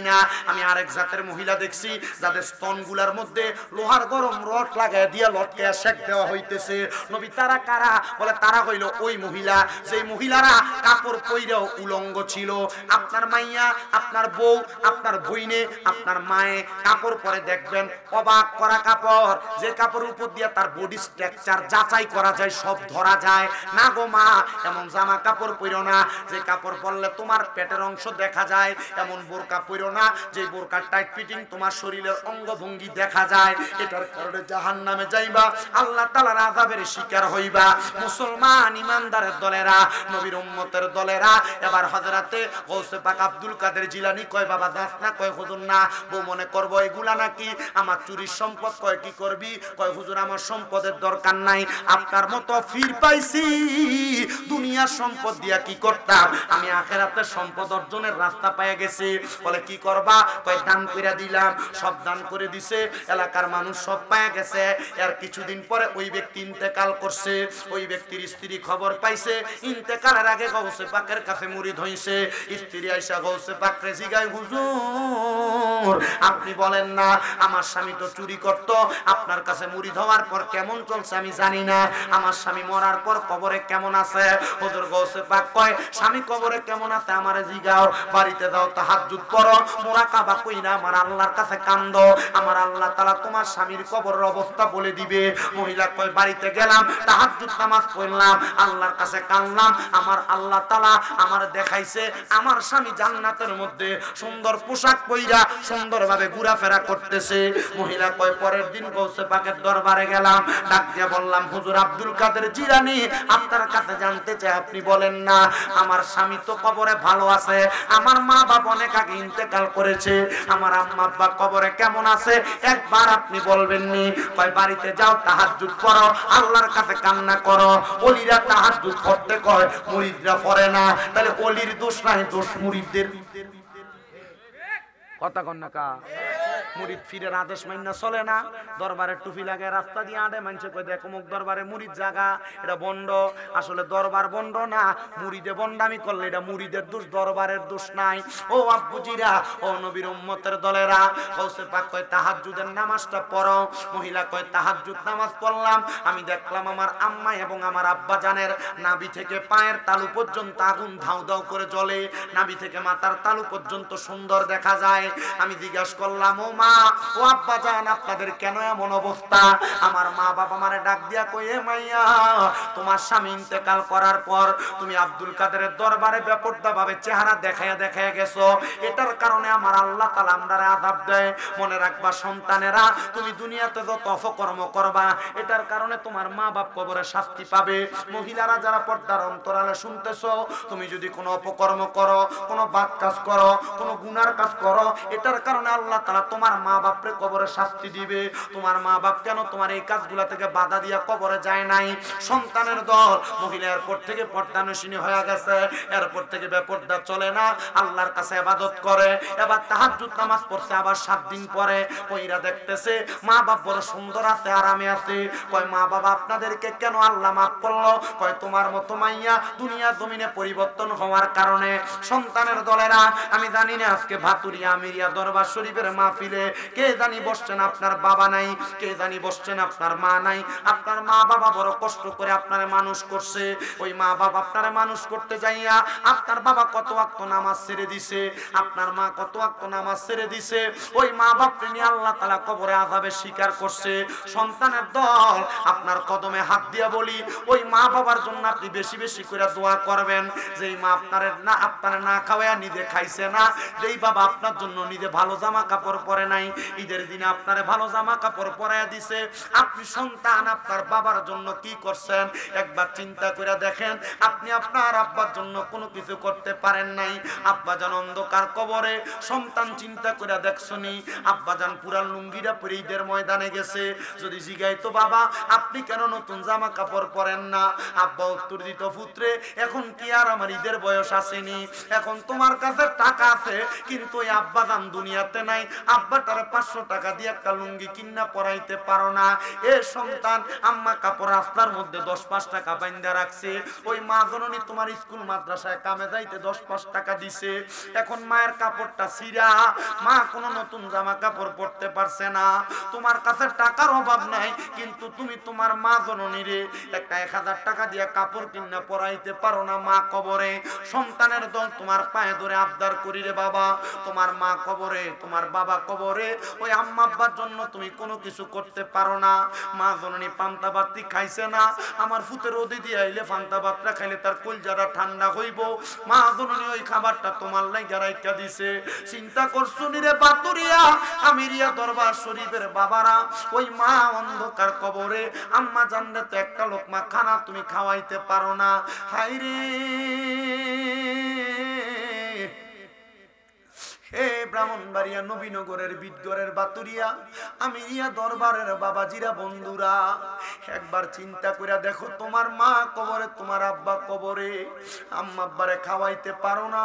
না আমি আরেক জাতের মহিলা দেখছি যাদের স্তনগুলার মধ্যে লোহার গরম রড লাগায় দিয়া লটকে শেক দেওয়া হইতেছে নবী তারা কারা বলে তারা হইল ওই মহিলা যেই মহিলারা কাপড় পইরাও উলঙ্গ ছিল আপনার মাইয়া আপনার বউ আপনার বইনে আপনার মায়ে কাপড় পরে দেখবেন অবাক করা কাপড় যে কাপড়ের উপর দিয়া তার বডি স্ট্রাকচার যাচাই করা যায় সব ধরা যায় না গো মা এমন জামা কাপড় পইরো না যে কাপড় পরলে তোমার পেটের অংশ দেখা যায় এমন বোরকা পইরো না যে বোরকার টাইট ফিটিং তোমার শরীরের অঙ্গভঙ্গি দেখা যায় এটার কারণে জাহান্নামে যাইবা আল্লাহ তাআলার আযাবের শিকার হইবা মুসলমান ইমানদারের দলেরা নবীর উম্মতের দলেরা এবার হযরতে গৌসে পাক আব্দুল কাদের জিলানী কয় বাবা দাস না কয় হুজুর না বউ মনে করব এগুলা নাকি আমার চুরির সম্পদ কয় কি করবি কয় হুজুর আমার সম্পদের দরকার নাই আপনার মতো ফির পাইছি দুনিয়ার সম্পদ দিয়া কি করতাম আমি আখিরাতের সম্পদ অর্জনের রাস্তা পেয়ে গেছি বলে কি করবা কয় দান কইরা দিলাম সব দান করে দিছে এলাকার মানুষ সব পেয়ে গেছে এর কিছুদিন পরে ওই ব্যক্তি ইন্তেকাল করছে ওই ব্যক্তির স্ত্রী খবর পাইছে ইন্তেকালের আগে গৌসে পাকের কাছে মুরিদ হইছে স্ত্রী আয়েশা গৌসে পাকরে জিগায় হুজুর আপনি বলেন না আমার স্বামী তো চুরি করত আপনার কাছে মুরিদ হওয়ার পর কেমন চলছে আমি জানি না আমার স্বামী মরার পর কবরে কেমন আছে হুজুর গৌসে পাক কয় স্বামী কবরে কেমন আছে আমারে জিগাও, বাড়িতে যাও তাহাজ্জুদ করো, মুরাকাবা কইরা আমার আল্লাহর কাছে কান্দো, আমার আল্লাহ তাআলা তোমার স্বামীর কবরের অবস্থা বলে দিবে। মহিলা কয় বাড়িতে গেলাম, তাহাজ্জুদ নামাজ পড়লাম, আল্লাহর কাছে কান্দলাম, আমার আল্লাহ তাআলা আমার দেখাইছে আমার স্বামী জান্নাতের মধ্যে সুন্দর পোশাক পইরা সুন্দরভাবে ঘোরাফেরা করতেছে। মহিলা কয় পরের দিন গৌসে পাকের দরবারে গেলাম, ডাক দিয়ে বললাম হুজুর আব্দুল কাদের জিলানী আপনার কাছে জানতে চাই, আপনি বলেন না আমার স্বামী তো কবরে ভালো আছে, আমার মা বাবা অনেক আগে ইন্তেকাল করেছে, আমার আম্মা আব্বা কবরে কেমন আছে একবার আপনি বলবেন নি? কয় বাড়িতে যাও তাহাজ্জুদ করো, আল্লাহর কাছে কান্না করো। ওলিরা তাহাজ্জুদ করতে কয়, মুরিদরা পড়ে না, তাহলে ওলির দোষ নাই, দোষ মুরিদদের। কথা কন না কা? মুরিদ ফিরের আদেশ মাইনা চলে না, দরবারে টুপি লাগে রাস্তা দিয়ে আডে, মানুষে কই দেখ মুখ দরবারে মুরিদ জাগা, এটা বন্ড। আসলে দরবার বন্ড না, মুরিদে বন্ডামি করলে এটা মুরিদের দোষ, দরবারের দোষ নাই। ও আব্বুজিরা, ও নবীর উম্মতের দলেরা, গৌসে পাক কয় তাহাজ্জুদের নামাজটা পড়ো। মহিলা কয় তাহাজ্জুদ নামাজ পড়লাম, আমি দেখলাম আমার আম্মা এবং আমার আব্বা জানের নাভি থেকে পায়ের তালু পর্যন্ত আগুন ধাউ ধাউ করে জ্বলে, নাভি থেকে মাথার তালু পর্যন্ত সুন্দর দেখা যায়। আমি জিজ্ঞাসা করলাম ও মা, ও আব্বা জান, আপনাদের কেন এমন অবস্থা? আমার মা বাবা আমারে ডাক দিয়া কয়ে, মাইয়া তোমার স্বামী ইন্তেকাল করার পর তুমি আব্দুল কাদেরের দরবারে বেপরদা ভাবে চেহারা দেখায়া দেখায়া গেছো, এটার কারণে আমার আল্লাহ তাআলা আমরারে আযাব দেয়। মনে রাখবা সন্তানেরা, তুমি দুনিয়াতে যত অপকর্ম করবা এটার কারণে তোমার মা বাপ কবরে শাস্তি পাবে। মহিলারা যারা পর্দার অন্তরালে শুনতেছো, তুমি যদি কোনো অপকর্ম করো, কোনো বাদ কাজ করো, কোনো গুনার কাজ করো, এটার কারণে আল্লাহ তাআলা তোমার মা বাপরে কবরে শাস্তি দিবে। তোমার মা বাপ কেন তোমার এই কাজগুলা থেকে বাধা দিয়া কবরে যায় নাই? সন্তানের দল মহিলা এরপর থেকে পর্দানশীনী হয়ে গেছে, এরপর থেকে বেপর্দা চলে না, আল্লাহর কাছে ইবাদত করে। এবার তাহাজ্জুদ নামাজ পড়ছে, আবার 7 দিন পরে কইরা দেখতেছে মা বাপ বড় সুন্দর আছে, আরামে আছে। কয় মা বাবা আপনাদেরকে কেন আল্লাহ মাফ করলো? কয় তোমার মতো মাইয়া দুনিয়া জমিনে পরিবর্তন হওয়ার কারণে। সন্তানের দলেরা, আমি জানি না আজকে ভাতুরিয়া আমিরিয়া দরবার শরীফের মাহফিলে কে জানি বসছেন আপনার বাবা নাই, কে জানি বসছেন আপনার মা নাই। আপনার মা বাবা বড় কষ্ট করে আপনারে মানুষ করছে, ওই মা বাবা আপনারে মানুষ করতে যাইয়া আপনার বাবা কত ওয়াক্ত নামাজ ছেড়ে দিছে, আপনার মা কত ওয়াক্ত নামাজ ছেড়ে দিছে। ওই মা বাপকে নিয়ে আল্লাহ তাআলা কবরে আযাবের শিকার করছে। সন্তানের দল, আপনার কদমে হাত দিয়া বলি, ওই মা বাবার জন্য আপনি বেশি বেশি করে দোয়া করবেন। যেই মা আপনারে না খাওয়ায়া নিজে খাইছে না, যেই বাবা আপনার জন্য নিজে ভালো জামা কাপড় পরে নাই, ঈদের দিনে আপনারে ভালো জামা কাপড় পরাইয়া দিছে, আপনি সন্তান আপনার বাবার জন্য কি করছেন একবার চিন্তা করে দেখেন। আপনি আপনার আব্বার জন্য কোনো কিছু করতে পারেন নাই। আব্বাজান অন্ধকার কবরে, সন্তান চিন্তা করে দেখছনি আব্বাজান পুরা লুঙ্গিরা পরে ঈদের ময়দানে গেছে, যদি জিগাইতো বাবা আপনি কেন নতুন জামা কাপড় পরেন না, আব্বা উত্তর দিত পুত্রে এখন কি আর আমার ঈদের বয়স আসেনি, এখন তোমার কাছে টাকা আছে কিন্তু ওই আব্বাজান দুনিয়াতে নাই, আব্বাটারে 500 টাকা দিয়ে একটা লুঙ্গি কিনা পরাইতে পারো না। এ সন্তান, আম্মা কাপড় রাস্তার মধ্যে 10-5 টাকা বাইন্দা রাখছে, ওই মা জননী তোমার স্কুল মাদ্রাসায় কামে যাইতে 10-5 টাকা দিছে, এখন মায়ের কাপড়টা ছিঁড়া, মা কোনো নতুন জামা কাপড় পরতে পারছে না, তোমার কাছে টাকার অভাব নাই কিন্তু তুমি তোমার মা জননীরে একটা 1000 টাকা দিয়ে কাপড় কিনা পরাইতে পারো না। মা কবরে, সন্তানের দল তোমার পায়ে ধরে আবদার করি রে বাবা, তোমার মা কবরে, তোমার বাবা কবরে, ওই আম্মা আব্বার জন্য তুমি কোনো কিছু করতে পারো না। মা জননী পান্তা ভাতটি খাইছে না, আমার ফুতের ওদি দিয়ে আইলে পান্তা ভাতটা খাইলে তার কলজাটা ঠান্ডা হইব, মা জননী ওই খাবারটা তোমার লাইগা রাইখা দিছে। চিন্তা করছো নি রে বাতুরিয়া আমিরিয়া দরবার শরীফের বাবারা, ওই মা অন্ধকার কবরে, আম্মা জানলে তো একটা লোকমা খানা তুমি খাওয়াইতে পারো না। হায়রে হে ব্রাহ্মণবাড়িয়া নবীনগরের বিদগড়ের বাতুরিয়া আমিরিয়া দরবারের বাবাজিরা বন্ধুরা, একবার চিন্তা করে দেখো, তোমার মা কবরে, তোমার আব্বা কবরে, আম্মা আব্বারে খাওয়াইতে পারো না।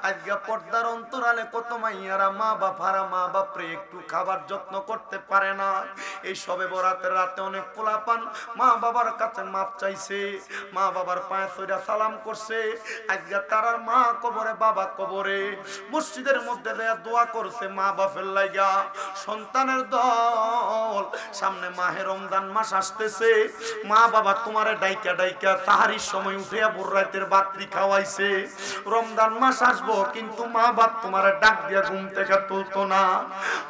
আজকে পর্দার অন্তরালে কত মাইয়ারা মা বাপারা মা বাপরে একটু খাবার যত্ন করতে পারে না। এই সবে বরাতের রাতে অনেক পোলাপান মা বাবার কাছে মাপ চাইছে, মা বাবার পায়ে ছইরা সালাম করছে, আজকে তারার মা কবরে বাবা কবরে, মসজিদের মধ্যে দোয়া করছে মা বাপের লাগা, সন্তানের দল। সামনে মাহে রমজান মাস আসতেছে, মা বাবা তোমারে ডাইকা ডাইকা তাহারির সময় উঠে ভোর রাতের বাত্রি খাওয়াইছে। রমজান মাস আসবো কিন্তু মা বাপ তোমারে ডাক দিয়া ঘুম থেকে তুলতো না।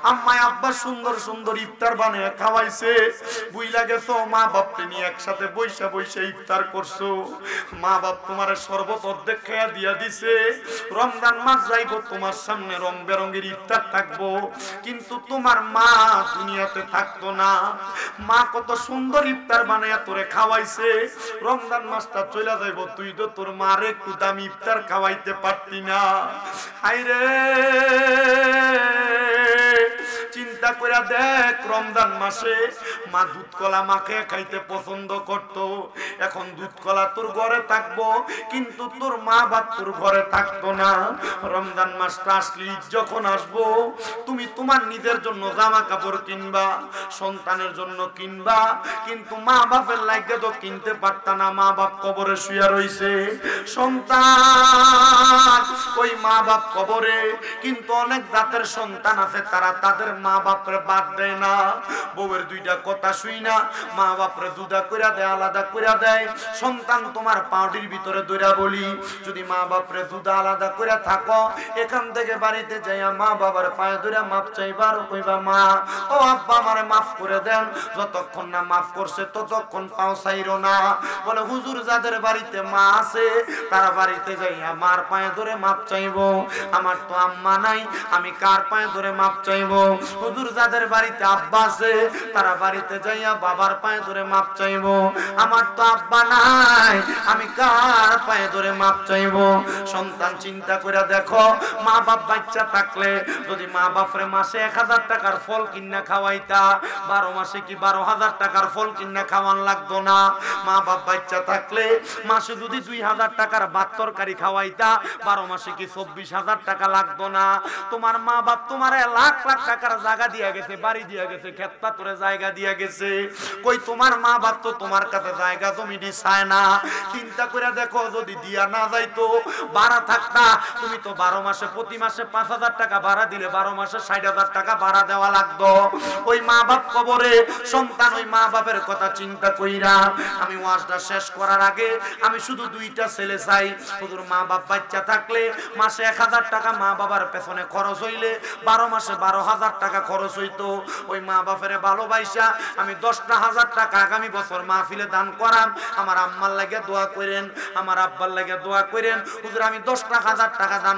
আম্মাই আব্বা সুন্দর সুন্দর ইফতার বানিয়ে খাওয়াইছে, বুইলা গেছো মা বাপকে নিয়ে একসাথে বইসা বইসা ইফতার করছো। মা বাপ তোমার শরবত অর্ধেক খেয়া দিয়া দিছে। রমজান মাস যাইবো, তোমার সামনে রং বেরঙের ইফতার থাকবো, কিন্তু তোমার মা দুনিয়াতে থাকতো না। মা কত সুন্দর ইফতার বানাইয়া তোরে খাওয়াইছে, রমজান মাসটা চলে যাইবো, তুই তো তোর মারে একটু দামি ইফতার খাওয়াইতে পারতি না। হাইরে চিন্তা করে দেখ, রমজান মাসে মা দুধ কলা মাখে খাইতে পছন্দ করত, এখন দুধ কলা তোর ঘরে থাকবো কিন্তু তোর মা বাপ তোর ঘরে থাকতো না। রমজান মাসটা আসলে যখন আসবো, তুমি তোমার নিজের জন্য জামা কাপড় কিনবা, সন্তানের জন্য কিনবা, কিন্তু মা বাপের লাগে তো কিনতে পারতা না। মা বাপ কবরে শুয়ে রইছে, সন্তান ওই মা বাপ কবরে, কিন্তু অনেক জাতের সন্তান আছে তারা তাদের মা বাপরে বাদ দেয় না। বউয়ের দুইটা কথা শুই না মা বাপরে জুদা কইরা দেয়, আলাদা কইরা দেয়। সন্তান তোমার পাউডির ভিতরে দইরা বলি, যদি মা বাপরে জুদা আলাদা কইরা থাকো, এখান থেকে বাড়িতে যাইয়া মা বাবার পায়ে ধরে মাপ চাইবার, কইবা মা ও আব্বা আমারে মাফ করে দেন। যতক্ষণ না মাফ করছে ততক্ষণ পাও চাইরো না। বলে হুজুর যাদের বাড়িতে মা আছে তারা বাড়িতে যাইয়া মার পায়ে ধরে মাপ চাইবো, আমার তো আম্মা নাই, আমি কার পায়ে ধরে মাপ চাইবো? হুজুর যাদের বাড়িতে আব্বা আছে তারা বাড়িতে যাইয়া বাবার পায়ে ধরে মাপ চাইবো, আমার তো আব্বা নাই, আমি কার পায়ে ধরে মাপ চাইবো? সন্তান চিন্তা করে দেখো, মা বাপ বাচ্চা থাকলে যদি মা বাপরে মাসে 1000 টাকার ফল কিনা খাওয়াইতা, 12 মাসে কি 12,000 টাকার ফল কিনা খাওয়ান লাগতো না? মা বাপ বাচ্চা থাকলে মাসে যদি 2000 টাকার ভাত তরকারি খাওয়াইতা, 12 মাসে কি 24,000 টাকা লাগতো না? তোমার মা বাপ তোমার লাখ লাখ টাকার জায়গা দিয়া গেছে, বাড়ি দিয়া গেছে, ক্ষেত পাথরে জায়গা দিয়া গেছে, কই তোমার মা বাপ তো তোমার কাছে জায়গা জমি চায় না। চিন্তা করে দেখো, যদি দিয়া না যাইতো, ভাড়া থাকতা, তুমি তো 12 মাসে প্রতি মাসে 5000 টাকা ভাড়া দিলে 12 মাসে 60,000 টাকা ভাড়া দেওয়া লাগতো। ওই মা বাপ কবরে, সন্তান ওই মা বাপের কথা চিন্তা কইরা। আমি ওয়াজটা শেষ করার আগে আমি শুধু দুইটা ছেলে চাই। হুজুর মা বাপ বাচ্চা থাকলে মাসে 1000 টাকা মা বাবার পেছনে খরচ হইলে 12 মাসে 12,000 টাকা খরচ হইতো। ওই মা বাপের ভালোবাসা আমি 10,000 টাকা আগামী বছর মাহফিলে দান করাম। আমার আম্মার লাগে দোয়া করেন, আমার আব্বার লাগে দোয়া করেন। হুজুর আমি 10,000 টাকা দান